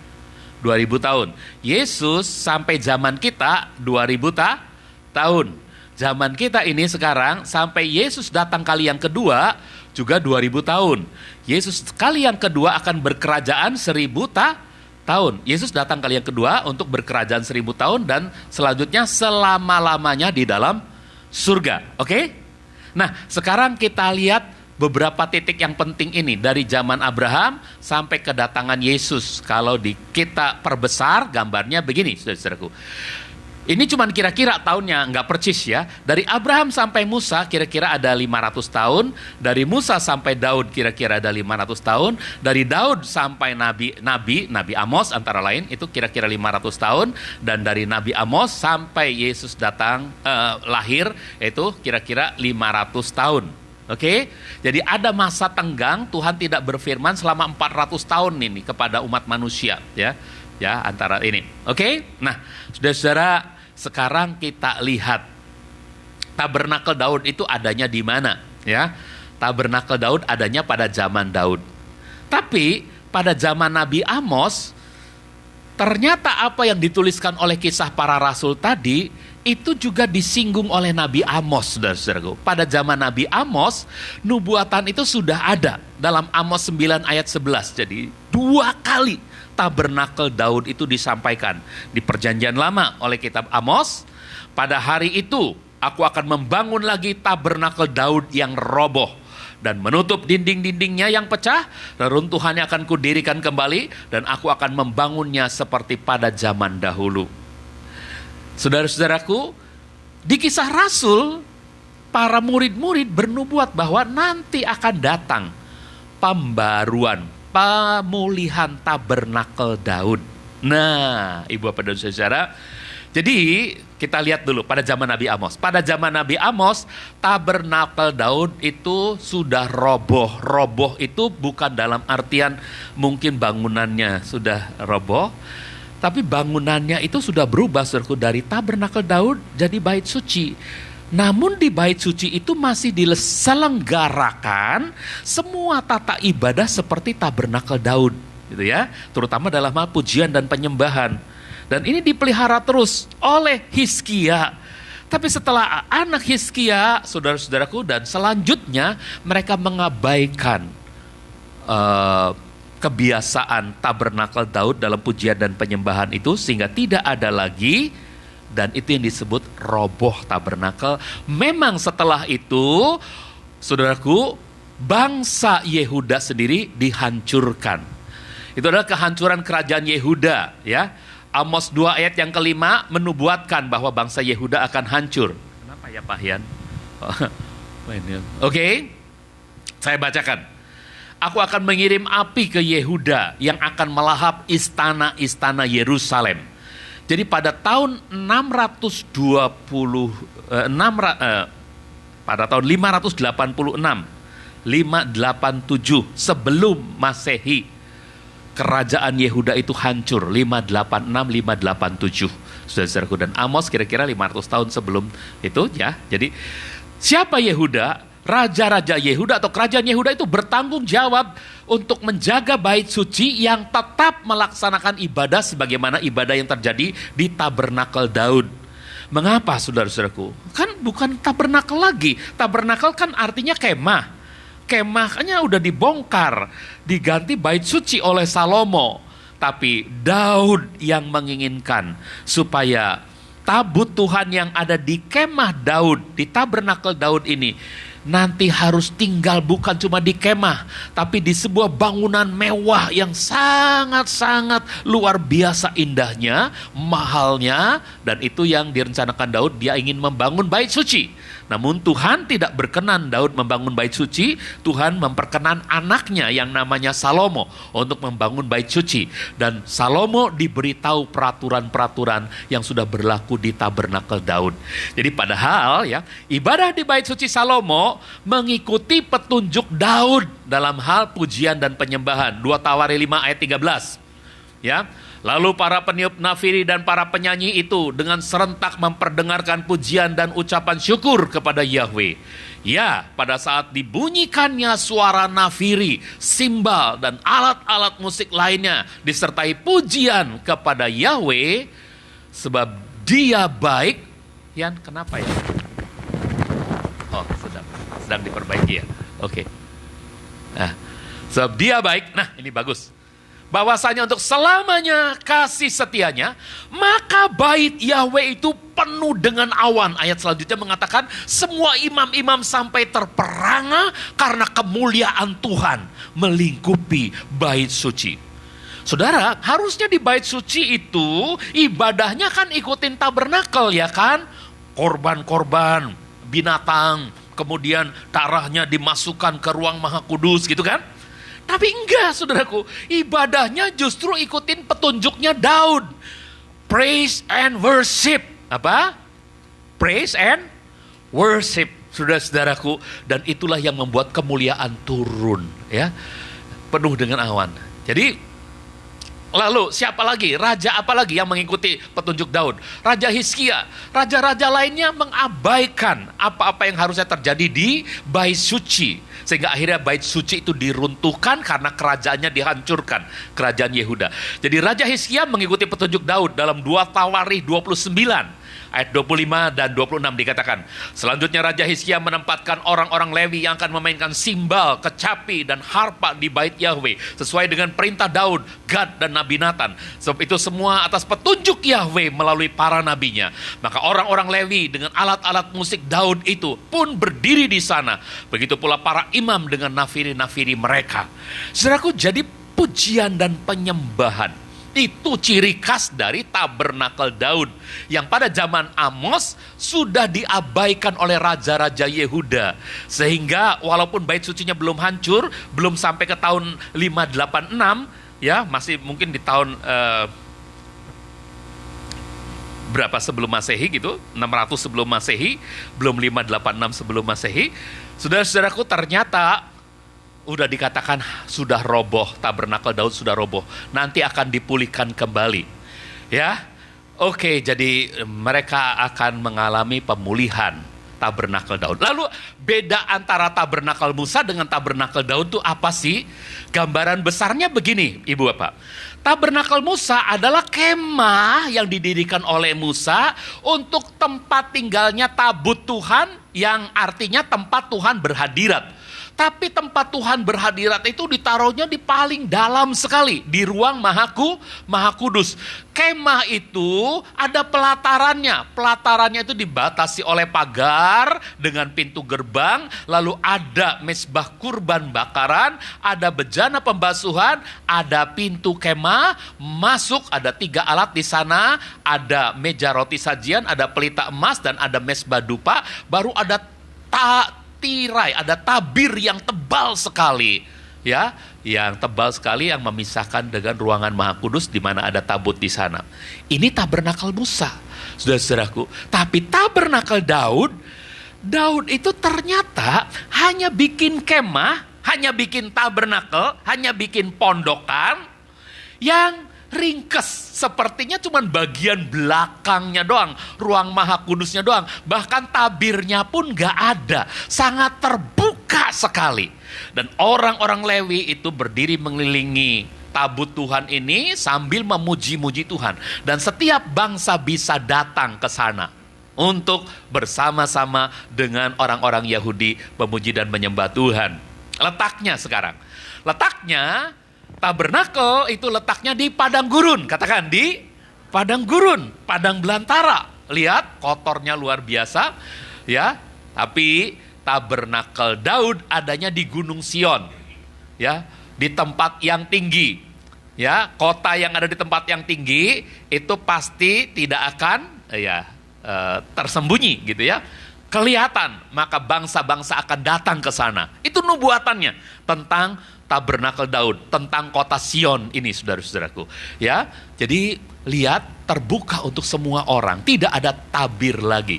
2000 tahun. Yesus sampai zaman kita 2000 tahun. Zaman kita ini sekarang sampai Yesus datang kali yang kedua juga 2000 tahun. Yesus kali yang kedua akan berkerajaan 1000 tahun. Yesus datang kali yang kedua untuk berkerajaan 1000 tahun dan selanjutnya selama-lamanya di dalam surga. Oke? Nah, sekarang kita lihat beberapa titik yang penting ini dari zaman Abraham sampai kedatangan Yesus. Kalau kita perbesar gambarnya begini, saudara-saudaraku. Ini cuma kira-kira tahunnya, nggak percis ya. Dari Abraham sampai Musa kira-kira ada 500 tahun. Dari Musa sampai Daud kira-kira ada 500 tahun. Dari Daud sampai Nabi Amos antara lain itu kira-kira 500 tahun. Dan dari Nabi Amos sampai Yesus datang lahir itu kira-kira 500 tahun. Oke, jadi ada masa tenggang Tuhan tidak berfirman selama 400 tahun ini kepada umat manusia ya antara ini. Oke, nah saudara-saudara, sekarang kita lihat tabernakel Daud itu adanya di mana ya? Tabernakel Daud adanya pada zaman Daud. Tapi pada zaman Nabi Amos ternyata apa yang dituliskan oleh Kisah Para Rasul tadi itu juga disinggung oleh Nabi Amos, saudara-saudaraku. Pada zaman Nabi Amos, nubuatan itu sudah ada dalam Amos 9 ayat 11. Jadi 2 kali tabernakel Daud itu disampaikan di perjanjian lama oleh kitab Amos. Pada hari itu aku akan membangun lagi tabernakel Daud yang roboh dan menutup dinding-dindingnya yang pecah. Reruntuhannya akan kudirikan kembali dan aku akan membangunnya seperti pada zaman dahulu. Saudara-saudaraku, di Kisah Rasul para murid-murid bernubuat bahwa nanti akan datang pembaruan, pemulihan tabernakel Daud. Nah, Ibu Bapak dan Saudara, jadi kita lihat dulu pada zaman Nabi Amos. Pada zaman Nabi Amos, tabernakel Daud itu sudah roboh. Roboh itu bukan dalam artian mungkin bangunannya sudah roboh, tapi bangunannya itu sudah berubah, saudaraku, dari tabernakel Daud jadi bait suci. Namun di bait suci itu masih diselenggarakan semua tata ibadah seperti tabernakel Daud, gitu ya, terutama dalam hal pujian dan penyembahan. Dan ini dipelihara terus oleh Hizkia. Tapi setelah anak Hizkia, saudara-saudaraku, dan selanjutnya mereka mengabaikan kebiasaan tabernakel Daud dalam pujian dan penyembahan itu sehingga tidak ada lagi. Dan itu yang disebut roboh tabernakel. Memang setelah itu, saudaraku, bangsa Yehuda sendiri dihancurkan. Itu adalah kehancuran kerajaan Yehuda, ya. Amos 2 ayat yang kelima menubuatkan bahwa bangsa Yehuda akan hancur. Kenapa ya Pak Hian? Oke, saya bacakan. Aku akan mengirim api ke Yehuda yang akan melahap istana-istana Yerusalem. Jadi pada tahun 587 sebelum Masehi, kerajaan Yehuda itu hancur. 586-587, saudara-saudaraku. Dan Amos kira-kira 500 tahun sebelum itu ya. Jadi siapa Yehuda? Raja-raja Yehuda atau kerajaan Yehuda itu bertanggung jawab untuk menjaga bait suci yang tetap melaksanakan ibadah sebagaimana ibadah yang terjadi di tabernakel Daud. Mengapa, saudara-saudaraku? Kan bukan tabernakel lagi. Tabernakel kan artinya kemah. Kemahnya udah dibongkar, diganti bait suci oleh Salomo. Tapi Daud yang menginginkan supaya tabut Tuhan yang ada di kemah Daud, di tabernakel Daud ini nanti harus tinggal bukan cuma di kemah, tapi di sebuah bangunan mewah yang sangat-sangat luar biasa indahnya, mahalnya, dan itu yang direncanakan Daud. Dia ingin membangun bait suci. Namun Tuhan tidak berkenan Daud membangun bait suci. Tuhan memperkenan anaknya yang namanya Salomo untuk membangun bait suci. Dan Salomo diberitahu peraturan-peraturan yang sudah berlaku di tabernakel Daud. Jadi padahal ya, ibadah di bait suci Salomo mengikuti petunjuk Daud dalam hal pujian dan penyembahan. 2 Tawari 5 ayat 13. Ya. Lalu para peniup nafiri dan para penyanyi itu dengan serentak memperdengarkan pujian dan ucapan syukur kepada Yahweh. Ya, pada saat dibunyikannya suara nafiri, simbal, dan alat-alat musik lainnya disertai pujian kepada Yahweh, sebab Dia baik. Yan, kenapa ya? Oh, sedang diperbaiki ya. Oke. Nah, sebab Dia baik. Nah, ini bagus. Bahwasanya untuk selamanya kasih setianya, maka bait Yahweh itu penuh dengan awan. Ayat selanjutnya mengatakan, semua imam-imam sampai terperangah karena kemuliaan Tuhan melingkupi bait suci. Saudara, harusnya di bait suci itu ibadahnya kan ikutin tabernakel, ya kan? Korban-korban binatang, kemudian darahnya dimasukkan ke ruang maha kudus gitu kan? Tapi enggak, saudaraku, ibadahnya justru ikutin petunjuknya Daud. Praise and worship. Apa? Praise and worship, saudara-saudaraku. Dan itulah yang membuat kemuliaan turun, ya, penuh dengan awan. Jadi lalu siapa lagi? Raja apa lagi yang mengikuti petunjuk Daud? Raja Hizkia. Raja-raja lainnya mengabaikan apa-apa yang harusnya terjadi di bait suci. Sehingga akhirnya bait suci itu diruntuhkan karena kerajaannya dihancurkan. Kerajaan Yehuda. Jadi Raja Hizkia mengikuti petunjuk Daud dalam 2 Tawarikh 29. Ayat 25 dan 26 dikatakan, selanjutnya Raja Hizkia menempatkan orang-orang Lewi yang akan memainkan simbal, kecapi, dan harpa di bait Yahweh sesuai dengan perintah Daud, Gad, dan Nabi Nathan. Sebab itu semua atas petunjuk Yahweh melalui para nabinya. Maka orang-orang Lewi dengan alat-alat musik Daud itu pun berdiri di sana. Begitu pula para imam dengan nafiri-nafiri mereka. Saudaraku, jadi pujian dan penyembahan itu ciri khas dari tabernakel Daud yang pada zaman Amos sudah diabaikan oleh raja-raja Yehuda. Sehingga walaupun bait sucinya belum hancur, belum sampai ke tahun 586, ya masih mungkin di tahun berapa sebelum Masehi gitu, 600 sebelum Masehi, belum 586 sebelum Masehi. Saudara-saudaraku, ternyata udah dikatakan sudah roboh, tabernakel Daud sudah roboh. Nanti akan dipulihkan kembali. Ya. Oke, jadi mereka akan mengalami pemulihan tabernakel Daud. Lalu beda antara tabernakel Musa dengan tabernakel Daud itu apa sih? Gambaran besarnya begini, Ibu Bapak. Tabernakel Musa adalah kemah yang didirikan oleh Musa untuk tempat tinggalnya tabut Tuhan, yang artinya tempat Tuhan berhadirat. Tapi tempat Tuhan berhadirat itu ditaruhnya di paling dalam sekali, di ruang Maha Kudus. Kemah itu ada pelatarannya. Pelatarannya itu dibatasi oleh pagar dengan pintu gerbang, lalu ada mezbah kurban bakaran, ada bejana pembasuhan, ada pintu kemah, masuk ada 3 alat di sana, ada meja roti sajian, ada pelita emas, dan ada mezbah dupa, baru ada tirai, ada tabir yang tebal sekali, ya, yang tebal sekali yang memisahkan dengan ruangan Maha Kudus di mana ada tabut di sana. Ini tabernakel Musa, saudara-saudaraku. Tapi tabernakel Daud itu ternyata hanya bikin kemah, hanya bikin tabernakel, hanya bikin pondokan yang ringkes, sepertinya cuma bagian belakangnya doang, ruang Maha Kudusnya doang, bahkan tabirnya pun gak ada, sangat terbuka sekali. Dan orang-orang Lewi itu berdiri mengelilingi tabut Tuhan ini sambil memuji-muji Tuhan, dan setiap bangsa bisa datang ke sana untuk bersama-sama dengan orang-orang Yahudi memuji dan menyembah Tuhan. Letaknya tabernakel itu letaknya di padang gurun. Katakan, di padang gurun, padang belantara. Lihat, kotornya luar biasa, ya. Tapi tabernakel Daud adanya di Gunung Sion, ya, di tempat yang tinggi. Ya, kota yang ada di tempat yang tinggi itu pasti tidak akan tersembunyi gitu ya. Kelihatan, maka bangsa-bangsa akan datang ke sana. Itu nubuatannya tentang tabernakel Daud, tentang kota Sion ini, saudara-saudaraku. Ya, jadi lihat, terbuka untuk semua orang, tidak ada tabir lagi.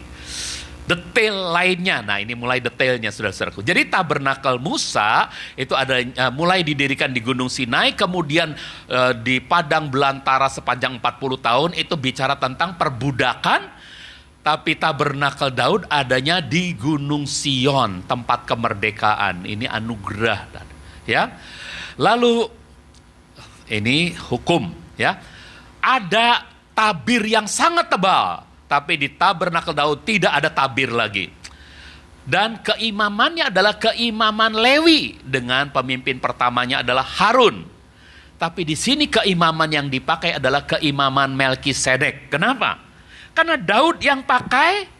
Detail lainnya, nah ini mulai detailnya, saudara-saudaraku. Jadi tabernakel Musa itu ada mulai didirikan di Gunung Sinai, kemudian di padang belantara sepanjang 40 tahun itu bicara tentang perbudakan. Tapi tabernakel Daud adanya di Gunung Sion, tempat kemerdekaan. Ini anugerah, ya. Lalu ini hukum, ya. Ada tabir yang sangat tebal, tapi di tabernakel Daud tidak ada tabir lagi. Dan keimamannya adalah keimaman Lewi dengan pemimpin pertamanya adalah Harun. Tapi di sini keimaman yang dipakai adalah keimaman Melkisedek. Kenapa? Karena Daud yang pakai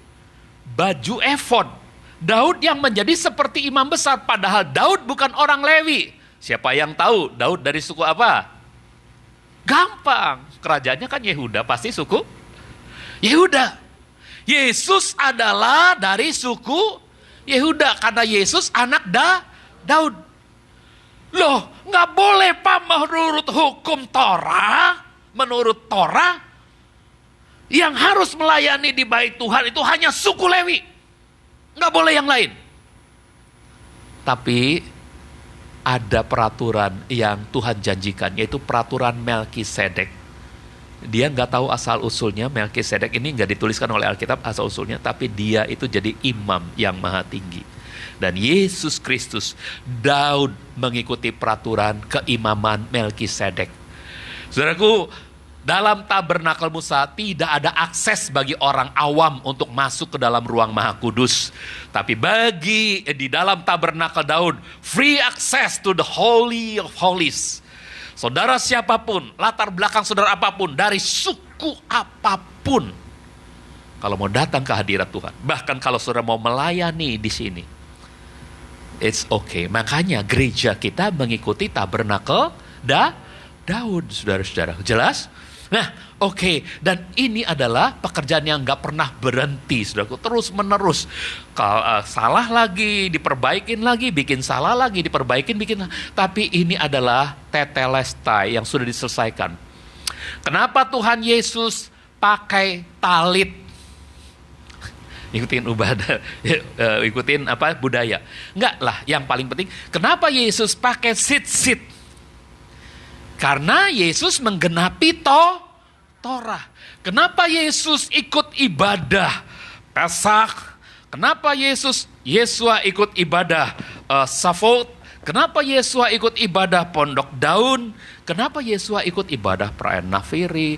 baju efod. Daud yang menjadi seperti imam besar. Padahal Daud bukan orang Lewi. Siapa yang tahu Daud dari suku apa? Gampang. Kerajaannya kan Yehuda. Pasti suku Yehuda. Yesus adalah dari suku Yehuda. Karena Yesus anak Daud. Loh, gak boleh Pak menurut hukum Torah. Menurut Torah, yang harus melayani di bait Tuhan itu hanya suku Lewi. Nggak boleh yang lain. Tapi ada peraturan yang Tuhan janjikan, yaitu peraturan Melkisedek. Dia nggak tahu asal usulnya. Melkisedek ini nggak dituliskan oleh Alkitab asal usulnya, tapi dia itu jadi imam yang maha tinggi. Dan Yesus Kristus, Daud mengikuti peraturan keimaman Melkisedek. Saudaraku, dalam tabernakel Musa tidak ada akses bagi orang awam untuk masuk ke dalam ruang maha kudus. Tapi di dalam tabernakel Daud, free access to the holy of holies. Saudara siapapun, latar belakang saudara apapun, dari suku apapun, kalau mau datang ke hadirat Tuhan, bahkan kalau saudara mau melayani di sini, it's okay. Makanya gereja kita mengikuti tabernakel Daud, saudara-saudara. Jelas? Nah, oke. Dan ini adalah pekerjaan yang gak pernah berhenti, saudaraku. Terus menerus. Salah lagi, diperbaikin lagi, bikin salah lagi, diperbaikin, bikin. Tapi ini adalah tetelestai yang sudah diselesaikan. Kenapa Tuhan Yesus pakai talit? Ikutin ikutin budaya. Enggak lah, yang paling penting. Kenapa Yesus pakai sit-sit? Karena Yesus menggenapi Torah. Kenapa Yesus ikut ibadah Pesak? Kenapa Yesua ikut ibadah Safot? Kenapa Yesua ikut ibadah Pondok Daun? Kenapa Yesua ikut ibadah perayaan Nafiri,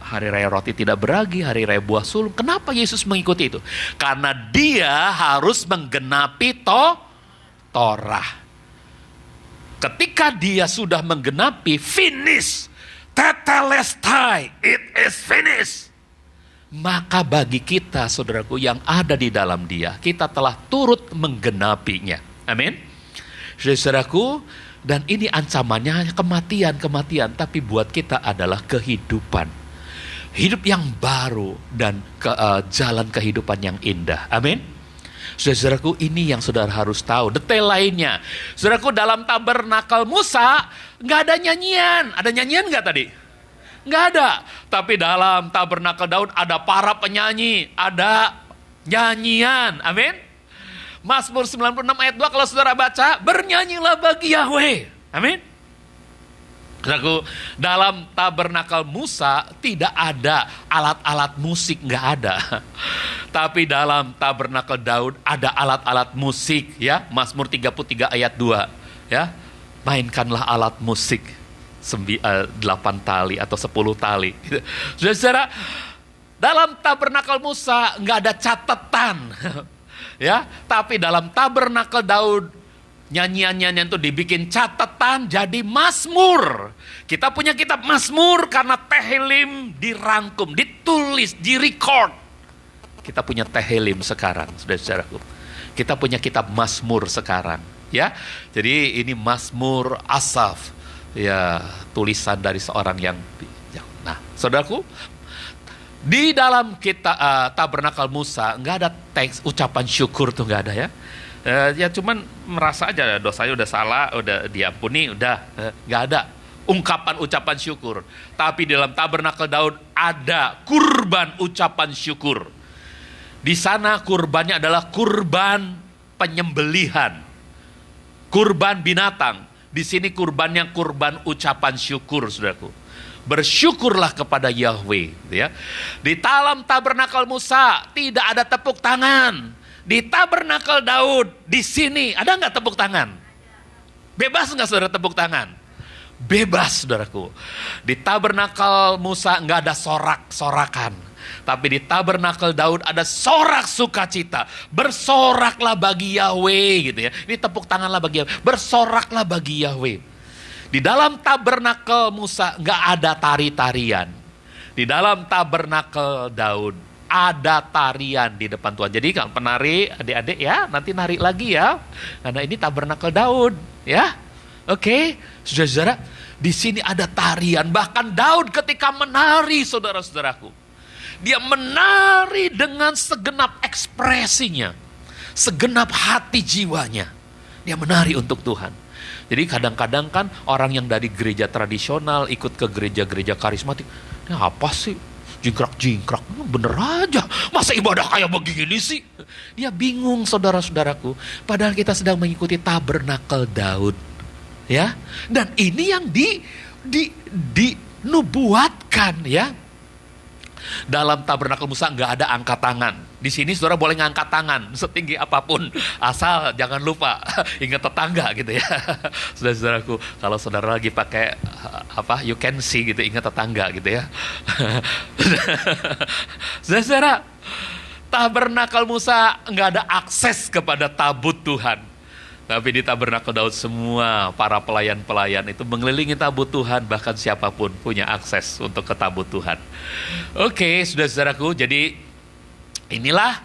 Hari Raya Roti Tidak Beragi, Hari Raya Buah Sulung? Kenapa Yesus mengikuti itu? Karena dia harus menggenapi Torah. Ketika dia sudah menggenapi, finish, tetelestai, it is finished. Maka bagi kita, saudaraku, yang ada di dalam dia, kita telah turut menggenapinya. Amin. Saudaraku, dan ini ancamannya hanya kematian. Tapi buat kita adalah kehidupan. Hidup yang baru dan jalan kehidupan yang indah. Amin. Saudaraku, ini yang saudara harus tahu. Detail lainnya. Saudaraku, dalam tabernakel Musa nggak ada nyanyian. Ada nyanyian nggak tadi? Nggak ada. Tapi dalam tabernakel Daud ada para penyanyi, ada nyanyian. Amin. Mazmur 96 ayat 2 kalau saudara baca, bernyanyilah bagi Yahweh. Amin. Saudaraku, dalam tabernakel Musa tidak ada alat-alat musik, nggak ada. Tapi dalam tabernakel Daud ada alat-alat musik, ya. Mazmur 33 ayat 2, ya. Mainkanlah alat musik 8 tali atau 10 tali. Saudara, dalam tabernakel Musa nggak ada catatan, ya. Tapi dalam tabernakel Daud, nyanyian-nyanyian itu dibikin catatan jadi mazmur. Kita punya kitab mazmur karena Tehillim dirangkum, ditulis, direcord. Kita punya Tehillim sekarang, saudara-saudaraku. Kita punya kitab Mazmur sekarang, ya. Jadi ini Mazmur Asaf, ya, tulisan dari seorang yang bijak. Nah, saudaraku, di dalam kita Tabernakel Musa nggak ada teks ucapan syukur tuh, nggak ada ya. Ya cuman merasa aja dosanya udah salah, udah diampuni, udah nggak ada ungkapan ucapan syukur. Tapi di dalam Tabernakel Daud ada kurban ucapan syukur. Di sana kurbannya adalah kurban penyembelihan, kurban binatang. Di sini kurbannya kurban ucapan syukur, saudaraku. Bersyukurlah kepada Yahweh, ya. Di dalam Tabernakel Musa tidak ada tepuk tangan. Di Tabernakel Daud, di sini ada nggak tepuk tangan? Bebas nggak saudara tepuk tangan? Bebas, saudaraku. Di Tabernakel Musa nggak ada sorak-sorakan. Tapi di Tabernakel Daud ada sorak sukacita. Bersoraklah bagi Yahweh, gitu ya. Ini tepuk tanganlah bagi Yahweh. Bersoraklah bagi Yahweh. Di dalam Tabernakel Musa nggak ada tari-tarian. Di dalam Tabernakel Daud ada tarian di depan Tuhan. Jadi kalau penari, adik-adik ya, nanti nari lagi ya. Karena ini Tabernakel Daud, ya. Oke, saudara-saudara, di sini ada tarian. Bahkan Daud ketika menari, saudara-saudaraku, dia menari dengan segenap ekspresinya, segenap hati jiwanya. Dia menari untuk Tuhan. Jadi kadang-kadang kan orang yang dari gereja tradisional ikut ke gereja-gereja karismatik, ini apa sih? Jingkrak-jingkrak, bener aja. Masa ibadah kayak begini sih? Dia bingung, saudara-saudaraku. Padahal kita sedang mengikuti Tabernakel Daud. Ya, dan ini yang dinubuatkan, ya. Dalam Tabernakel Musa nggak ada angkat tangan. Di sini saudara boleh ngangkat tangan setinggi apapun, asal jangan lupa ingat tetangga, gitu ya. Saudara-saudaraku, kalau saudara lagi pakai you can see gitu, ingat tetangga, gitu ya. Saudara, Tabernakel Musa nggak ada akses kepada tabut Tuhan. Tapi di Tabernakel Daud semua para pelayan-pelayan itu mengelilingi tabut Tuhan, bahkan siapapun punya akses untuk ke tabut Tuhan. Oke, saudara-saudaraku, jadi inilah.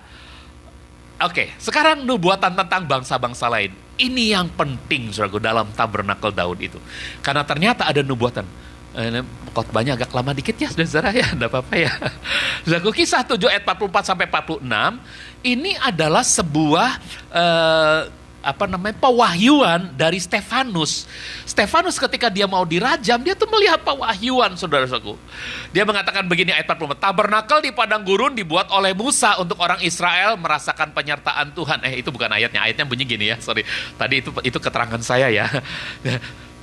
Oke, sekarang nubuatan tentang bangsa-bangsa lain. Ini yang penting, saudaraku, dalam Tabernakel Daud itu. Karena ternyata ada nubuatan. Khotbahnya agak lama dikit ya, saudara-saudara ya, enggak apa-apa ya. Saudaraku, Kisah 7 ayat 44 sampai 46, ini adalah sebuah pewahyuan dari Stefanus. Stefanus ketika dia mau dirajam, dia tuh melihat pewahyuan, saudara-saudaraku. Dia mengatakan begini, ayat 44, tabernakel di padang gurun dibuat oleh Musa untuk orang Israel merasakan penyertaan Tuhan. Itu bukan ayatnya bunyi gini ya, sorry. Tadi itu keterangan saya ya.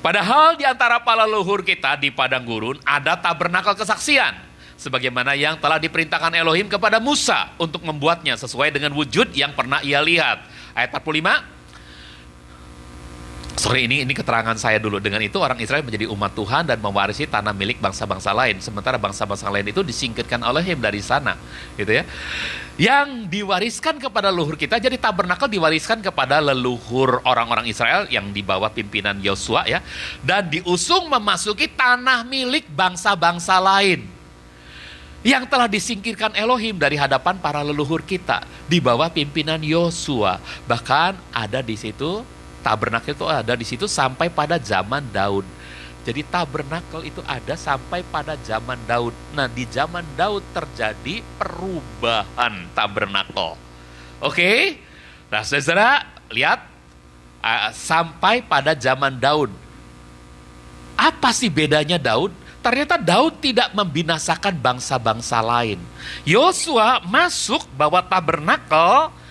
Padahal di antara para leluhur kita di padang gurun ada tabernakel kesaksian, sebagaimana yang telah diperintahkan Elohim kepada Musa untuk membuatnya sesuai dengan wujud yang pernah ia lihat. Ayat 45, ini keterangan saya dulu. Dengan itu orang Israel menjadi umat Tuhan dan mewarisi tanah milik bangsa-bangsa lain. Sementara bangsa-bangsa lain itu disingkirkan Elohim dari sana, gitu ya. Yang diwariskan kepada leluhur kita, jadi tabernakel diwariskan kepada leluhur orang-orang Israel yang di bawah pimpinan Yosua ya, dan diusung memasuki tanah milik bangsa-bangsa lain yang telah disingkirkan Elohim dari hadapan para leluhur kita di bawah pimpinan Yosua. Bahkan ada di situ tabernakel itu ada di situ sampai pada zaman Daud. Jadi tabernakel itu ada sampai pada zaman Daud. Nah, di zaman Daud terjadi perubahan tabernakel. Oke? Nah, saudara, lihat sampai pada zaman Daud. Apa sih bedanya Daud? Ternyata Daud tidak membinasakan bangsa-bangsa lain. Yosua masuk bawa tabernakel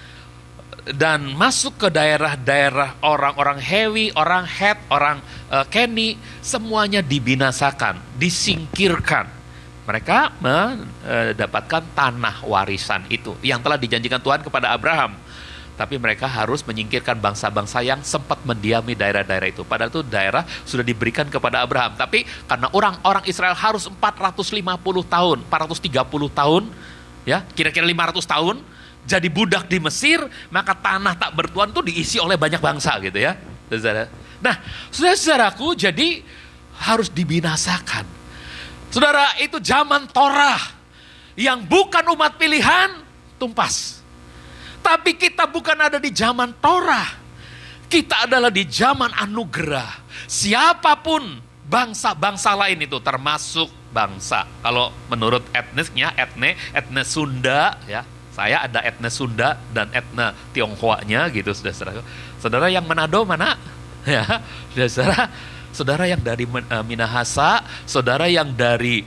dan masuk ke daerah-daerah orang-orang Hewi, orang Het, orang Keni, semuanya dibinasakan, disingkirkan. Mereka mendapatkan tanah warisan itu yang telah dijanjikan Tuhan kepada Abraham. Tapi mereka harus menyingkirkan bangsa-bangsa yang sempat mendiami daerah-daerah itu. Padahal itu daerah sudah diberikan kepada Abraham. Tapi karena orang-orang Israel harus 450 tahun, 430 tahun, ya kira-kira 500 tahun, jadi budak di Mesir, maka tanah tak bertuan itu diisi oleh banyak bangsa, gitu ya. Nah, saudara-saudaraku, jadi harus dibinasakan. Saudara, itu zaman Torah yang bukan umat pilihan, tumpas. Tapi kita bukan ada di zaman Torah. Kita adalah di zaman anugerah. Siapapun bangsa-bangsa lain itu termasuk bangsa. Kalau menurut etnisnya, etne Sunda ya. Saya ada etne Sunda dan etne Tionghoa-nya gitu, saudara. Saudara yang Manado mana? Ya, saudara yang dari Minahasa, saudara yang dari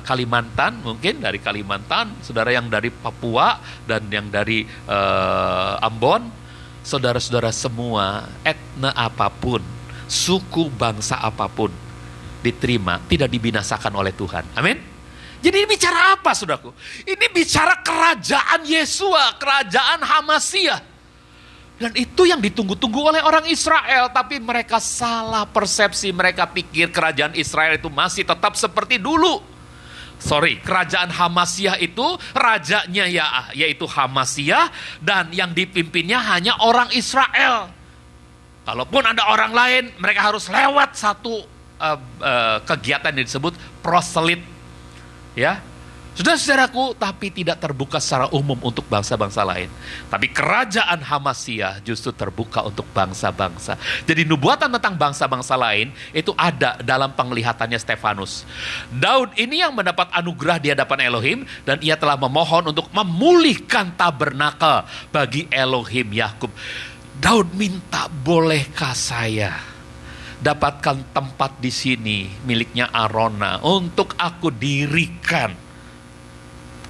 Kalimantan, mungkin dari Kalimantan, saudara yang dari Papua dan yang dari Ambon, saudara-saudara semua, etne apapun, suku bangsa apapun diterima, tidak dibinasakan oleh Tuhan. Amin. Jadi ini bicara apa, saudaraku? Ini bicara kerajaan Yesua, kerajaan Hamasia. Dan itu yang ditunggu-tunggu oleh orang Israel. Tapi mereka salah persepsi. Mereka pikir kerajaan Israel itu masih tetap seperti dulu. Kerajaan Hamasia itu rajanya yaitu Hamasia. Dan yang dipimpinnya hanya orang Israel. Kalaupun ada orang lain, mereka harus lewat satu kegiatan yang disebut proselit. Ya, saudara-saudaraku, tapi tidak terbuka secara umum untuk bangsa-bangsa lain. Tapi kerajaan Hamasia justru terbuka untuk bangsa-bangsa. Jadi nubuatan tentang bangsa-bangsa lain itu ada dalam penglihatannya Stefanus. Daud ini yang mendapat anugerah di hadapan Elohim, dan ia telah memohon untuk memulihkan tabernakel bagi Elohim Yakub. Daud minta, bolehkah saya dapatkan tempat di sini miliknya Arona untuk aku dirikan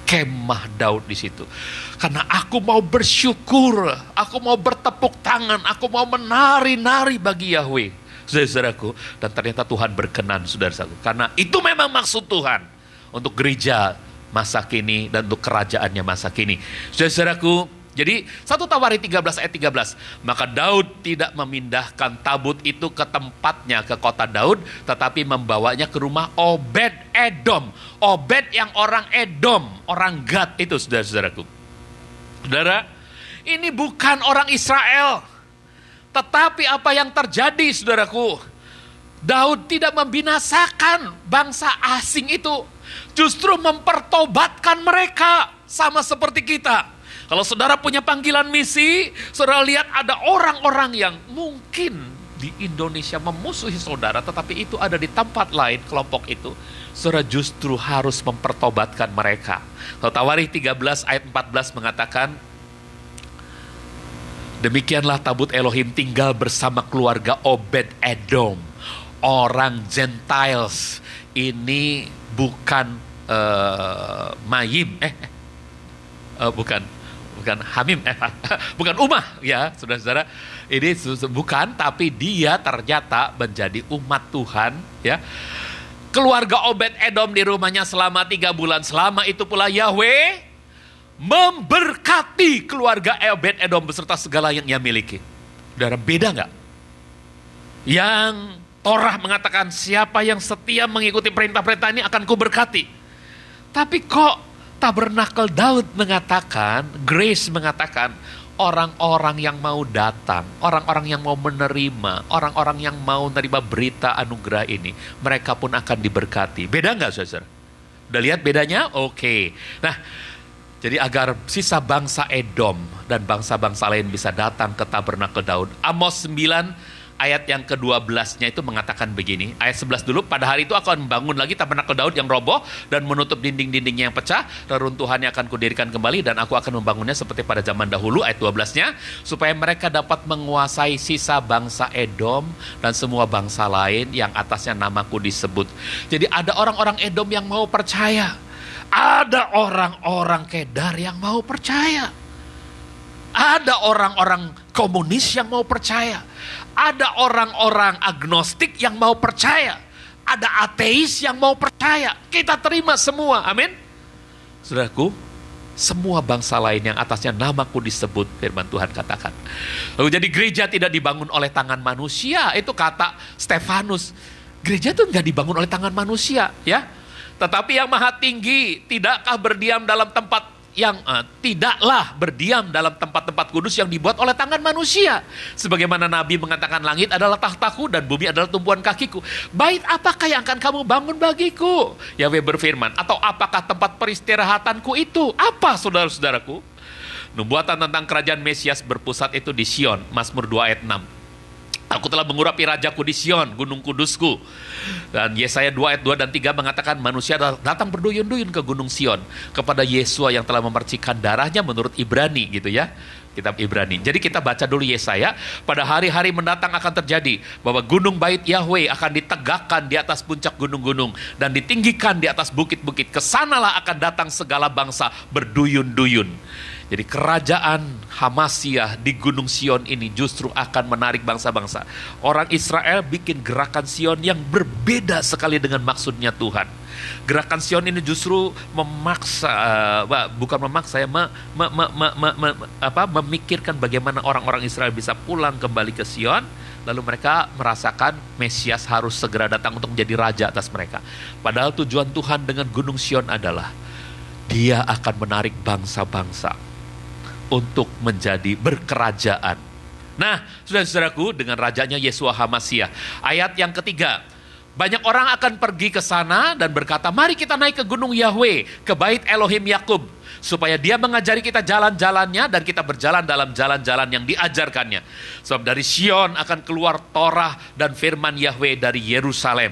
kemah Daud di situ. Karena aku mau bersyukur, aku mau bertepuk tangan, aku mau menari-nari bagi Yahweh, saudara-saudaraku. Dan ternyata Tuhan berkenan, saudara-saudaraku. Karena itu memang maksud Tuhan untuk gereja masa kini dan untuk kerajaannya masa kini, saudara-saudaraku. Jadi 1 Tawarik 13 ayat 13. Maka Daud tidak memindahkan tabut itu ke tempatnya, ke kota Daud, tetapi membawanya ke rumah Obed Edom. Obed yang orang Edom, orang Gad itu, saudara-saudaraku. Saudara, ini bukan orang Israel. Tetapi apa yang terjadi, saudaraku? Daud tidak membinasakan bangsa asing itu. Justru mempertobatkan mereka, sama seperti kita. Kalau saudara punya panggilan misi, saudara lihat ada orang-orang yang mungkin di Indonesia memusuhi saudara, tetapi itu ada di tempat lain, kelompok itu. Saudara justru harus mempertobatkan mereka. Kalau Tawarikh 13 ayat 14 mengatakan, demikianlah tabut Elohim tinggal bersama keluarga Obed Edom, orang Gentiles. Ini bukan Mayim, bukan Hamim, bukan Ummah ya, saudara-saudara. Ini bukan, tapi dia ternyata menjadi umat Tuhan ya. Keluarga Obed Edom di rumahnya selama 3 bulan. Selama itu pula Yahweh memberkati keluarga Obed Edom beserta segala yang ia miliki. Saudara, beda nggak? Yang Torah mengatakan siapa yang setia mengikuti perintah-perintah ini akan kuberkati. Tapi kok Tabernakel Daud mengatakan, Grace mengatakan, orang-orang yang mau datang, orang-orang yang mau menerima, orang-orang yang mau menerima berita anugerah ini, mereka pun akan diberkati. Beda nggak, saudara? Udah lihat bedanya? Oke. Nah, jadi agar sisa bangsa Edom dan bangsa-bangsa lain bisa datang ke Tabernakel Daud, Amos 9 ayat yang ke-12-nya itu mengatakan begini. Ayat 11 dulu, pada hari itu aku akan membangun lagi tabernakel Daud yang roboh dan menutup dinding-dindingnya yang pecah. Reruntuhannya akan kudirikan kembali dan aku akan membangunnya seperti pada zaman dahulu. Ayat 12-nya, supaya mereka dapat menguasai sisa bangsa Edom dan semua bangsa lain yang atasnya namaku disebut. Jadi ada orang-orang Edom yang mau percaya. Ada orang-orang Kedar yang mau percaya. Ada orang-orang komunis yang mau percaya. Ada orang-orang agnostik yang mau percaya. Ada ateis yang mau percaya. Kita terima semua, amin. Saudaraku, semua bangsa lain yang atasnya namaku disebut, firman Tuhan katakan. Lalu jadi gereja tidak dibangun oleh tangan manusia, itu kata Stefanus. Gereja itu nggak dibangun oleh tangan manusia, ya. Tetapi yang maha tinggi tidakkah berdiam dalam tempat yang tidaklah berdiam dalam tempat-tempat kudus yang dibuat oleh tangan manusia. Sebagaimana Nabi mengatakan, langit adalah tahtaku dan bumi adalah tumpuan kakiku. Bait apakah yang akan kamu bangun bagiku? Yahweh berfirman, atau apakah tempat peristirahatanku itu? Apa, saudara-saudaraku? Nubuatan tentang kerajaan Mesias berpusat itu di Sion, Mazmur 2 ayat 6. Aku telah mengurapi rajaku di Sion, gunung kudusku. Dan Yesaya 2 ayat 2 dan 3 mengatakan manusia datang berduyun-duyun ke gunung Sion kepada Yesua yang telah memercikan darahnya menurut Ibrani gitu ya. Kitab Ibrani. Jadi kita baca dulu Yesaya, pada hari-hari mendatang akan terjadi bahwa gunung bait Yahweh akan ditegakkan di atas puncak gunung-gunung dan ditinggikan di atas bukit-bukit. Kesanalah akan datang segala bangsa berduyun-duyun. Jadi kerajaan Hamasyah di Gunung Sion ini justru akan menarik bangsa-bangsa. Orang Israel bikin gerakan Sion yang berbeda sekali dengan maksudnya Tuhan. Gerakan Sion ini justru memaksa, bukan memaksa ya, memikirkan bagaimana orang-orang Israel bisa pulang kembali ke Sion. Lalu mereka merasakan Mesias harus segera datang untuk menjadi raja atas mereka. Padahal tujuan Tuhan dengan Gunung Sion adalah Dia akan menarik bangsa-bangsa untuk menjadi berkerajaan. Nah, saudara-saudaraku, dengan rajanya Yesua Hamasyah. Ayat yang ketiga, banyak orang akan pergi ke sana dan berkata, mari kita naik ke gunung Yahweh, ke bait Elohim Yakub, supaya Dia mengajari kita jalan-jalannya dan kita berjalan dalam jalan-jalan yang diajarkannya. Sebab dari Sion akan keluar Torah dan firman Yahweh dari Yerusalem.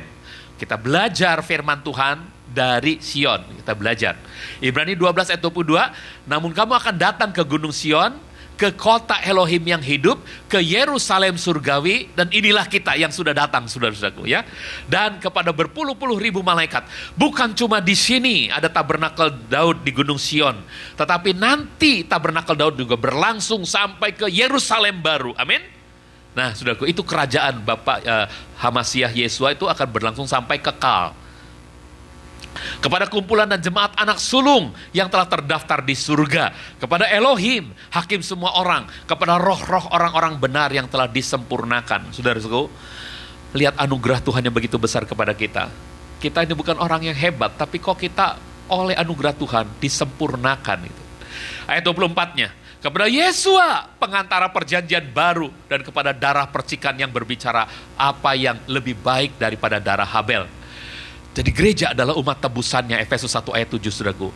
Kita belajar firman Tuhan dari Sion, kita belajar. Ibrani 12 ayat 22, namun kamu akan datang ke gunung Sion, ke kota Elohim yang hidup, ke Yerusalem surgawi, dan inilah kita yang sudah datang, saudara-saudaraku ya. Dan kepada berpuluh-puluh ribu malaikat. Bukan cuma di sini ada tabernakel Daud di gunung Sion, tetapi nanti tabernakel Daud juga berlangsung sampai ke Yerusalem baru. Amin. Nah, saudaraku, itu kerajaan Bapak Hamasyah Yesua itu akan berlangsung sampai kekal. Kepada kumpulan dan jemaat anak sulung yang telah terdaftar di surga, kepada Elohim, hakim semua orang, kepada roh-roh orang-orang benar yang telah disempurnakan. Saudara-saudaraku, lihat anugerah Tuhan yang begitu besar kepada kita. Kita ini bukan orang yang hebat, tapi kok kita oleh anugerah Tuhan disempurnakan itu. Ayat 24-nya, kepada Yesua, pengantara perjanjian baru, dan kepada darah percikan yang berbicara apa yang lebih baik daripada darah Habel. Jadi gereja adalah umat tebusannya, Efesus 1 ayat 7, saudaraku.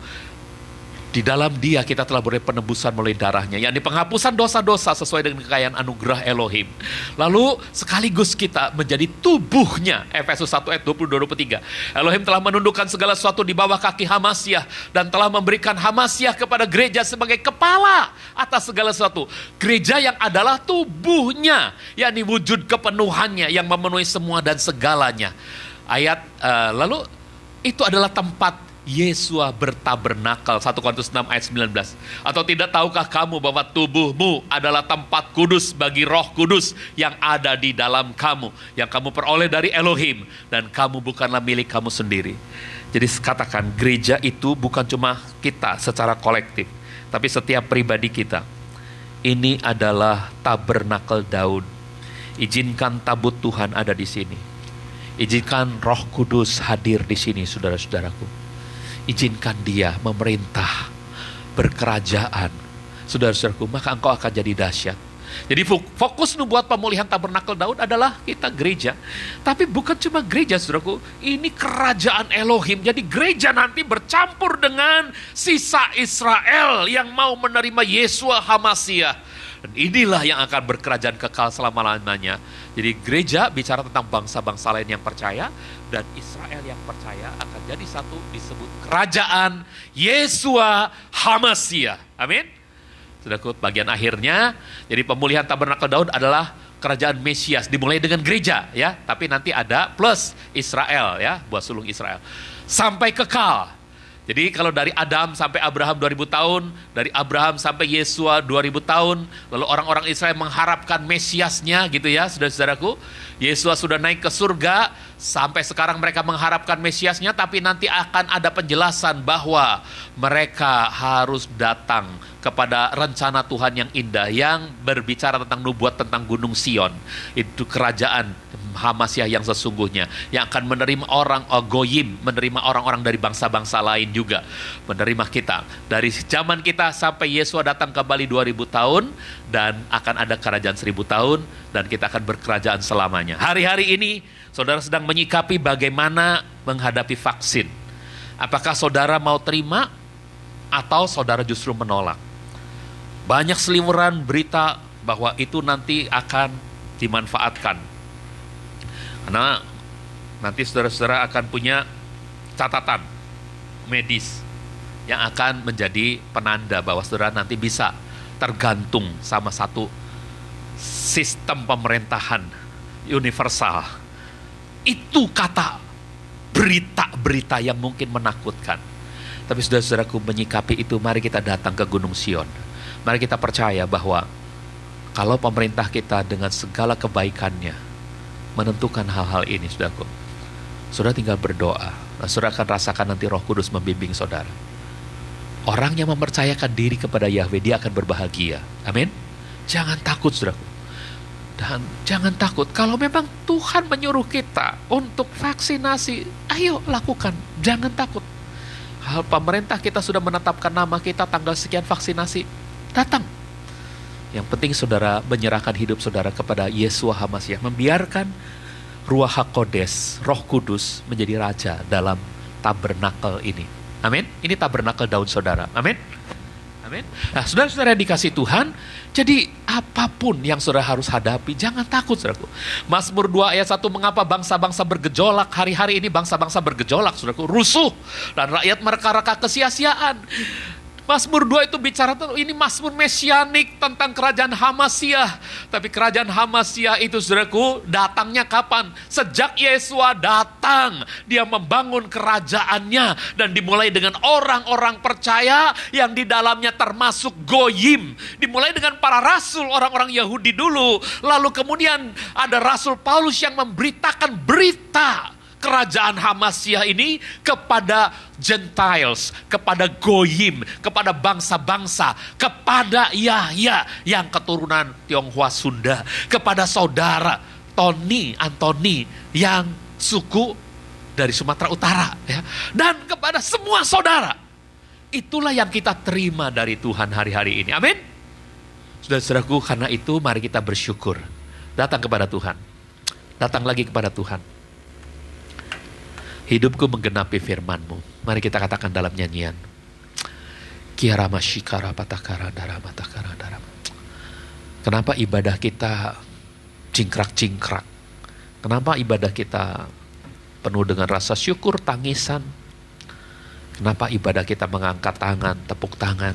Di dalam Dia kita telah beroleh penebusan melalui darahnya, yakni penghapusan dosa-dosa sesuai dengan kekayaan anugerah Elohim. Lalu sekaligus kita menjadi tubuhnya, Efesus 1 ayat 22-23. Elohim telah menundukkan segala sesuatu di bawah kaki Hamasyah dan telah memberikan Hamasyah kepada gereja sebagai kepala atas segala sesuatu. Gereja yang adalah tubuhnya, yakni wujud kepenuhannya yang memenuhi semua dan segalanya. Lalu itu adalah tempat Yesua bertabernakel, 1 Korintus 6 ayat 19. Atau tidak tahukah kamu bahwa tubuhmu adalah tempat kudus bagi Roh Kudus yang ada di dalam kamu, yang kamu peroleh dari Elohim, dan kamu bukanlah milik kamu sendiri. Jadi katakan, gereja itu bukan cuma kita secara kolektif, tapi setiap pribadi kita. Ini adalah tabernakel Daud. Izinkan tabut Tuhan ada di sini. Izinkan Roh Kudus hadir di sini, saudara-saudaraku. Izinkan Dia memerintah, berkerajaan, saudara-saudaraku, maka engkau akan jadi dahsyat. Jadi fokus nubuat pemulihan tabernakel Daud adalah kita gereja. Tapi bukan cuma gereja, saudaraku. Ini kerajaan Elohim. Jadi gereja nanti bercampur dengan sisa Israel yang mau menerima Yesua Hamasyah. Dan inilah yang akan berkerajaan kekal selama-lamanya. Jadi gereja bicara tentang bangsa-bangsa lain yang percaya, dan Israel yang percaya akan jadi satu, disebut kerajaan Yesua Hamasyah. Amin. Saudaraku, bagian akhirnya, jadi pemulihan tabernakel Daud adalah kerajaan Mesias, dimulai dengan gereja ya, tapi nanti ada plus Israel ya, buah sulung Israel. Sampai kekal. Jadi kalau dari Adam sampai Abraham 2000 tahun, dari Abraham sampai Yesua 2000 tahun, lalu orang-orang Israel mengharapkan Mesiasnya gitu ya, saudara-saudaraku. Yesua sudah naik ke surga, sampai sekarang mereka mengharapkan Mesiasnya, tapi nanti akan ada penjelasan bahwa mereka harus datang kepada rencana Tuhan yang indah, yang berbicara tentang nubuat tentang Gunung Sion. Itu kerajaan Hamasyah yang sesungguhnya, yang akan menerima orang goyim, menerima orang-orang dari bangsa-bangsa lain juga, menerima kita. Dari zaman kita sampai Yesua datang kembali 2000 tahun, dan akan ada kerajaan 1000 tahun, dan kita akan berkerajaan selamanya. Hari-hari ini, saudara sedang menyikapi bagaimana menghadapi vaksin. Apakah saudara mau terima, atau saudara justru menolak? Banyak seliweran berita bahwa itu nanti akan dimanfaatkan. Karena nanti saudara-saudara akan punya catatan medis yang akan menjadi penanda bahwa saudara nanti bisa tergantung sama satu sistem pemerintahan universal. Itu kata berita-berita yang mungkin menakutkan. Tapi saudara-saudaraku, menyikapi itu, mari kita datang ke Gunung Sion. Mari kita percaya bahwa kalau pemerintah kita dengan segala kebaikannya menentukan hal-hal ini, saudaraku, saudara tinggal berdoa. Nah, saudara akan rasakan nanti Roh Kudus membimbing saudara. Orang yang mempercayakan diri kepada Yahweh, dia akan berbahagia. Amin. Jangan takut, saudaraku. Dan jangan takut, kalau memang Tuhan menyuruh kita untuk vaksinasi, ayo lakukan, jangan takut. Hal pemerintah kita sudah menetapkan nama kita tanggal sekian vaksinasi, datang. Yang penting saudara menyerahkan hidup saudara kepada Yesua HaMashiach, membiarkan Ruach HaKodes, Roh Kudus menjadi raja dalam tabernakel ini. Amin. Ini tabernakel daun saudara. Amin. Amin. Nah, saudara-saudara yang dikasih Tuhan, jadi apapun yang saudara harus hadapi, jangan takut, saudaraku. Mazmur 2 ayat 1, mengapa bangsa-bangsa bergejolak? Hari-hari ini bangsa-bangsa bergejolak, saudaraku, rusuh, dan rakyat mereka-reka kesia-siaan. Mazmur 2 itu bicara tentang, ini Mazmur mesianik tentang kerajaan Hamashiach. Tapi kerajaan Hamashiach itu, saudaraku, datangnya kapan? Sejak Yesua datang, dia membangun kerajaannya. Dan dimulai dengan orang-orang percaya yang di dalamnya termasuk Goyim. Dimulai dengan para rasul, orang-orang Yahudi dulu. Lalu kemudian ada Rasul Paulus yang memberitakan berita kerajaan Hamashiach ini kepada Gentiles, kepada Goyim, kepada bangsa-bangsa, kepada Yahya yang keturunan Tionghoa Sunda, kepada saudara Antoni yang suku dari Sumatera Utara, ya, dan kepada semua saudara. Itulah yang kita terima dari Tuhan hari-hari ini. Amin. Saudara-saudaraku, karena itu mari kita bersyukur. Datang kepada Tuhan. Datang lagi kepada Tuhan. Hidupku menggenapi firman-Mu. Mari kita katakan dalam nyanyian. Kiarama shikara patakara darama takara darama. Kenapa ibadah kita cingkrak-cingkrak? Kenapa ibadah kita penuh dengan rasa syukur, tangisan? Kenapa ibadah kita mengangkat tangan, tepuk tangan?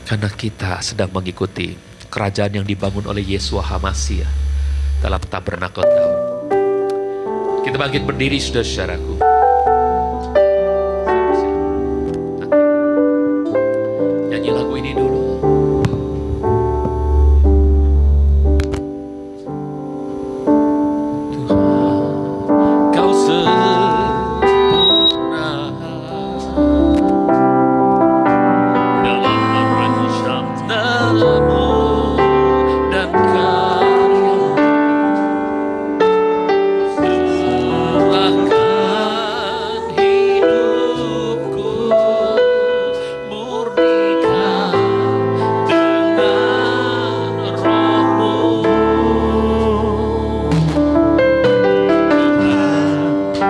Karena kita sedang mengikuti kerajaan yang dibangun oleh Yesua HaMashiach dalam tabernakel daun. Kita bangkit berdiri, saudara-saudaraku. Nyanyi lagu ini dulu. Tuhan, Kau sempurna dalam rencanamu dan karya. Serahkan hidupku murnikan dengan Roh-Mu.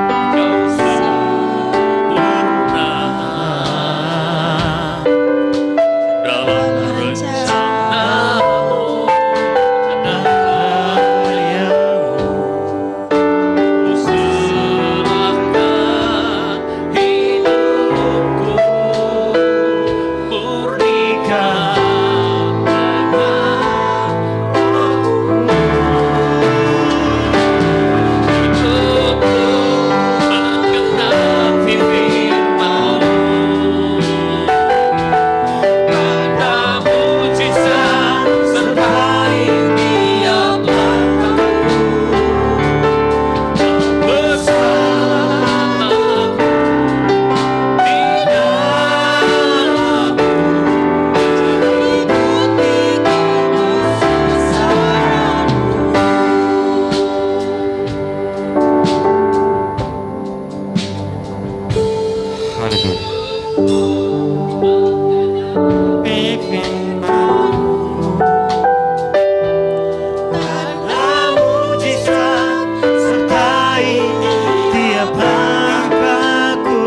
Kau sempurna dalam rencanamu dan karyamu. Ku serahkan hidupku murnikan dengan hidupku menggenapi firman-Mu. Ada mujizat sertai tiap langkahku. Bersamaku di dalam Dalam mujizat sertai tiap langkahku.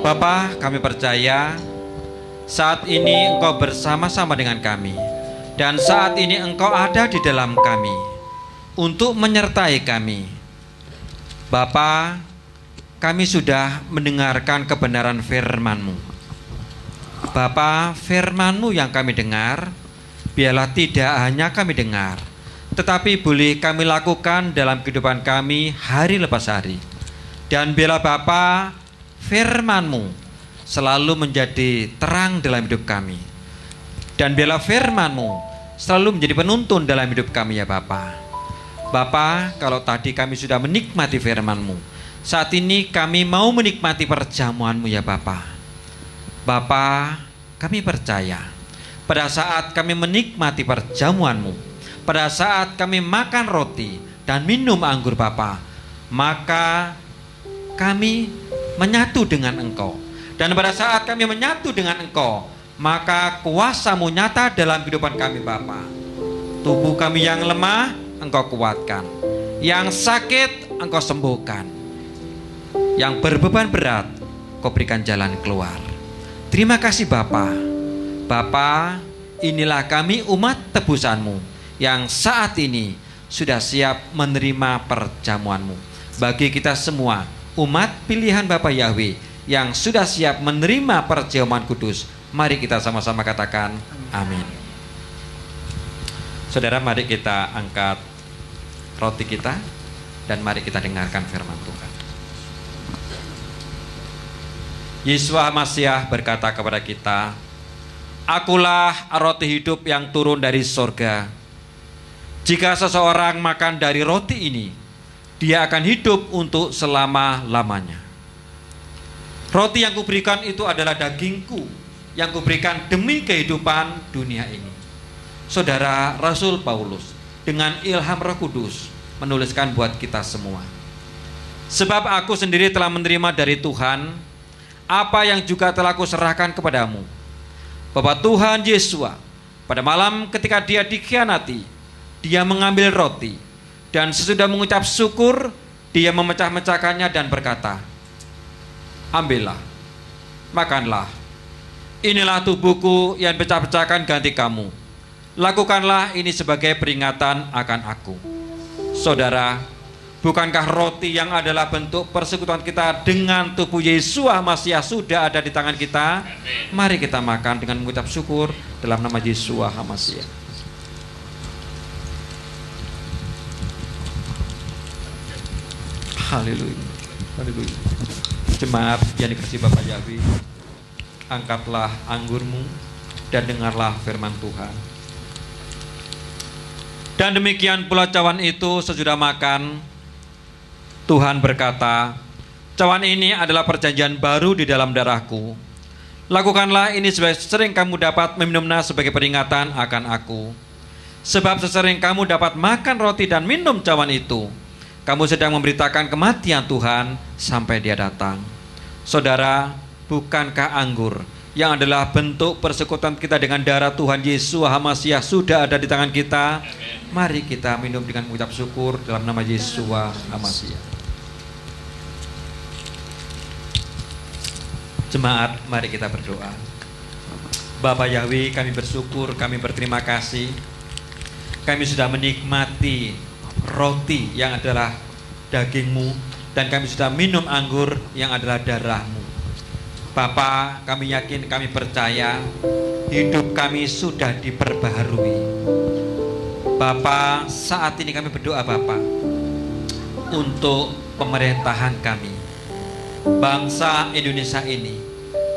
Bapa, kami percaya saat ini Engkau bersama-sama dengan kami, dan saat ini Engkau ada di dalam kami untuk menyertai kami. Bapa, kami sudah mendengarkan kebenaran firman-Mu. Bapa, firman-Mu yang kami dengar, biarlah tidak hanya kami dengar, tetapi boleh kami lakukan dalam kehidupan kami hari lepas hari. Dan biarlah Bapa, firman-Mu selalu menjadi terang dalam hidup kami. Dan biarlah firman-Mu selalu menjadi penuntun dalam hidup kami ya Bapa. Bapa, kalau tadi kami sudah menikmati firman-Mu, saat ini kami mau menikmati perjamuan-Mu ya Bapa. Bapa, kami percaya pada saat kami menikmati perjamuan-Mu, pada saat kami makan roti dan minum anggur Bapa, maka kami menyatu dengan Engkau. Dan pada saat kami menyatu dengan Engkau, maka kuasa-Mu nyata dalam kehidupan kami Bapa. Tubuh kami yang lemah Engkau kuatkan, yang sakit Engkau sembuhkan, yang berbeban berat Kau berikan jalan keluar. Terima kasih Bapa. Bapa, inilah kami umat tebusan-Mu yang saat ini sudah siap menerima perjamuan-Mu. Bagi kita semua umat pilihan Bapa Yahweh yang sudah siap menerima perjamuan kudus, mari kita sama-sama katakan amin. Saudara, mari kita angkat roti kita dan mari kita dengarkan firman Tuhan. Yesua Masiah berkata kepada kita, "Akulah roti hidup yang turun dari sorga. Jika seseorang makan dari roti ini, dia akan hidup untuk selama-lamanya. Roti yang kuberikan itu adalah dagingku, yang kuberikan demi kehidupan dunia ini." Saudara, Rasul Paulus dengan ilham Roh Kudus menuliskan buat kita semua, "Sebab aku sendiri telah menerima dari Tuhan apa yang juga telah kuserahkan kepadamu, bahwa Tuhan Yesus pada malam ketika dia dikhianati, dia mengambil roti, dan sesudah mengucap syukur, dia memecah-mecahkannya dan berkata, 'Ambillah, makanlah. Inilah tubuhku yang pecah-pecahkan ganti kamu. Lakukanlah ini sebagai peringatan akan aku.'" Saudara, bukankah roti yang adalah bentuk persekutuan kita dengan tubuh Yesua Masiah sudah ada di tangan kita? Mari kita makan dengan mengucap syukur dalam nama Yesua Masiah. Haleluya, haleluya. Jemaat yang dikasihi Bapa Yahweh, angkatlah anggurmu dan dengarlah firman Tuhan. Dan demikian pula cawan itu sesudah makan, Tuhan berkata, "Cawan ini adalah perjanjian baru di dalam darahku. Lakukanlah ini sesering kamu dapat meminumnya sebagai peringatan akan aku. Sebab sesering kamu dapat makan roti dan minum cawan itu, kamu sedang memberitakan kematian Tuhan sampai dia datang." Saudara, bukankah anggur yang adalah bentuk persekutuan kita dengan darah Tuhan Yesus Masiah sudah ada di tangan kita? Mari kita minum dengan mengucap syukur dalam nama Yesus Masiah. Jemaat, mari kita berdoa. Bapa Yahweh, kami bersyukur, kami berterima kasih. Kami sudah menikmati roti yang adalah daging-Mu, dan kami sudah minum anggur yang adalah darah-Mu. Bapa, kami yakin, kami percaya hidup kami sudah diperbaharui. Bapa, saat ini kami berdoa Bapa untuk pemerintahan kami, bangsa Indonesia ini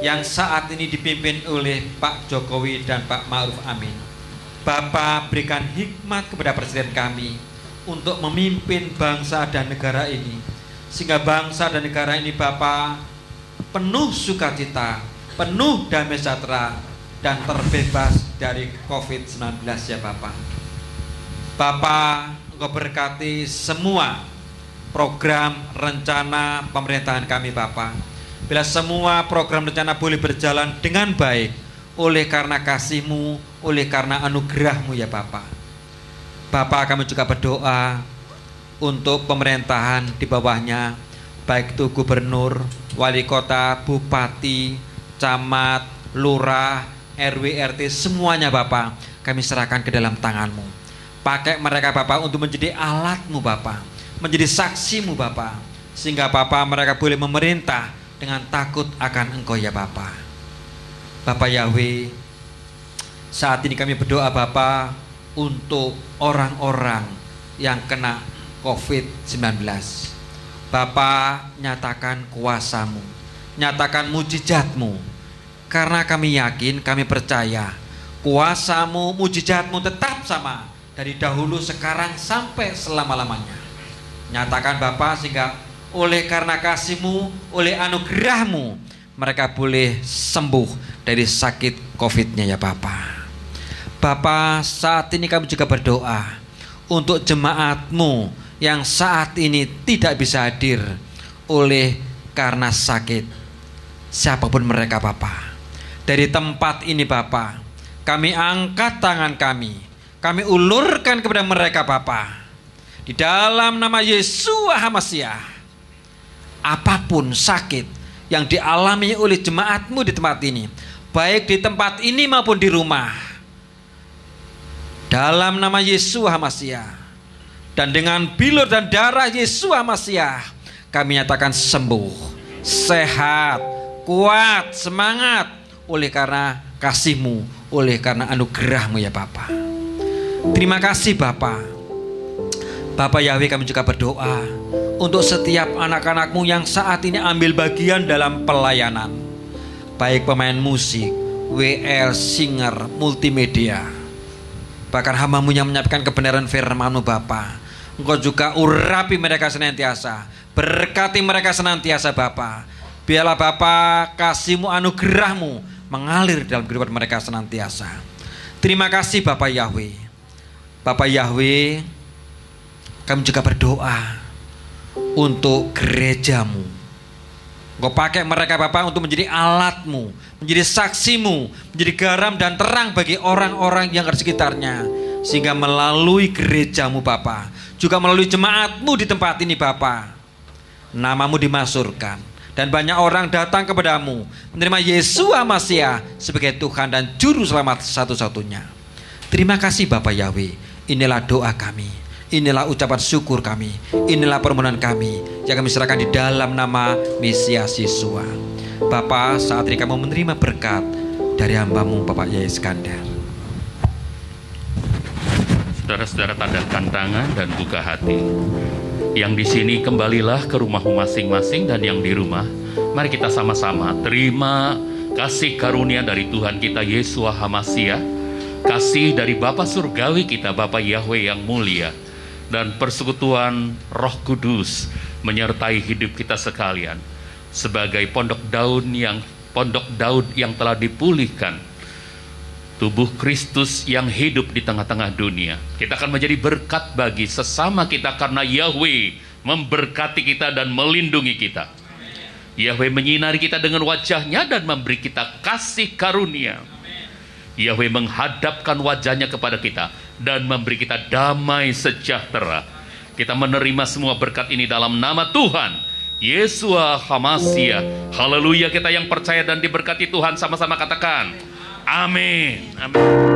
yang saat ini dipimpin oleh Pak Jokowi dan Pak Ma'ruf Amin. Bapa, berikan hikmat kepada presiden kami untuk memimpin bangsa dan negara ini, sehingga bangsa dan negara ini Bapa penuh sukacita, penuh damai sejahtera, dan terbebas dari COVID-19 ya Bapa. Bapa, Engkau berkati semua program rencana pemerintahan kami Bapa. Bila semua program rencana boleh berjalan dengan baik oleh karena kasih-Mu, oleh karena anugerah-Mu ya Bapa. Bapa, kami juga berdoa untuk pemerintahan di bawahnya, baik itu gubernur, wali kota, bupati, camat, lurah, RW, RT, semuanya Bapak, kami serahkan ke dalam tangan-Mu. Pakai mereka Bapak untuk menjadi alat-Mu Bapak, menjadi saksi-Mu Bapak, sehingga Bapak mereka boleh memerintah dengan takut akan Engkau ya Bapak. Bapak Yahweh, saat ini kami berdoa Bapak untuk orang-orang yang kena COVID-19. Bapak, nyatakan kuasa-Mu, nyatakan mujizat-Mu, karena kami yakin, kami percaya kuasa-Mu, mujizat-Mu tetap sama dari dahulu, sekarang, sampai selama-lamanya. Nyatakan Bapak, sehingga oleh karena kasih-Mu, oleh anugerah-Mu, mereka boleh sembuh dari sakit COVID-nya ya Bapak. Bapak, saat ini kami juga berdoa untuk jemaat-Mu yang saat ini tidak bisa hadir oleh karena sakit, siapapun mereka Bapak. Dari tempat ini Bapak, kami angkat tangan kami ulurkan kepada mereka Bapak. Di dalam nama Yesua HaMasiah, apapun sakit yang dialami oleh jemaat-Mu di tempat ini, baik di tempat ini maupun di rumah, dalam nama Yesua HaMasiah dan dengan bilur dan darah Yesua HaMasiah, kami nyatakan sembuh, sehat, kuat, semangat, oleh karena kasih-Mu, oleh karena anugerah-Mu ya Bapa. Terima kasih Bapa. Bapak Yahweh, kami juga berdoa untuk setiap anak-anak-Mu yang saat ini ambil bagian dalam pelayanan, baik pemain musik, WL, singer, multimedia, bahkan hamba-Mu yang menyampaikan kebenaran firman-Mu Bapa. Engkau juga urapi mereka senantiasa, berkati mereka senantiasa Bapa. Biarlah Bapa kasih-Mu, anugerah-Mu mengalir dalam kehidupan mereka senantiasa. Terima kasih Bapak Yahweh. Bapak Yahweh, kami juga berdoa untuk gereja-Mu. Engkau pakai mereka Bapak untuk menjadi alat-Mu, menjadi saksi-Mu, menjadi garam dan terang bagi orang-orang yang ada di sekitarnya. Sehingga melalui gereja-Mu Bapa, juga melalui jemaat-Mu di tempat ini Bapa, nama-Mu dimasyhurkan dan banyak orang datang kepadamu, menerima Yesus HaMasiah sebagai Tuhan dan Juru Selamat satu-satunya. Terima kasih Bapak Yahweh. Inilah doa kami, inilah ucapan syukur kami, inilah permohonan kami yang kami serahkan di dalam nama Mesias Yesua. Bapa, saat ini kamu menerima berkat dari hamba-Mu Bapak Yahya Iskandar. Saudara-saudara, tandahkan tangan dan buka hati. Yang di sini kembalilah ke rumahmu masing-masing, dan yang di rumah, mari kita sama-sama terima kasih karunia dari Tuhan kita Yesus HaMasiah, kasih dari Bapa Surgawi kita Bapa Yahweh yang mulia, dan persekutuan Roh Kudus menyertai hidup kita sekalian sebagai pondok Daud yang telah dipulihkan, tubuh Kristus yang hidup di tengah-tengah dunia. Kita akan menjadi berkat bagi sesama kita karena Yahweh memberkati kita dan melindungi kita. Yahweh menyinari kita dengan wajahnya dan memberi kita kasih karunia. Yahweh menghadapkan wajahnya kepada kita dan memberi kita damai sejahtera. Kita menerima semua berkat ini dalam nama Tuhan Yesus HaMasiah. Haleluya. Kita yang percaya dan diberkati Tuhan sama-sama katakan amin. Amin.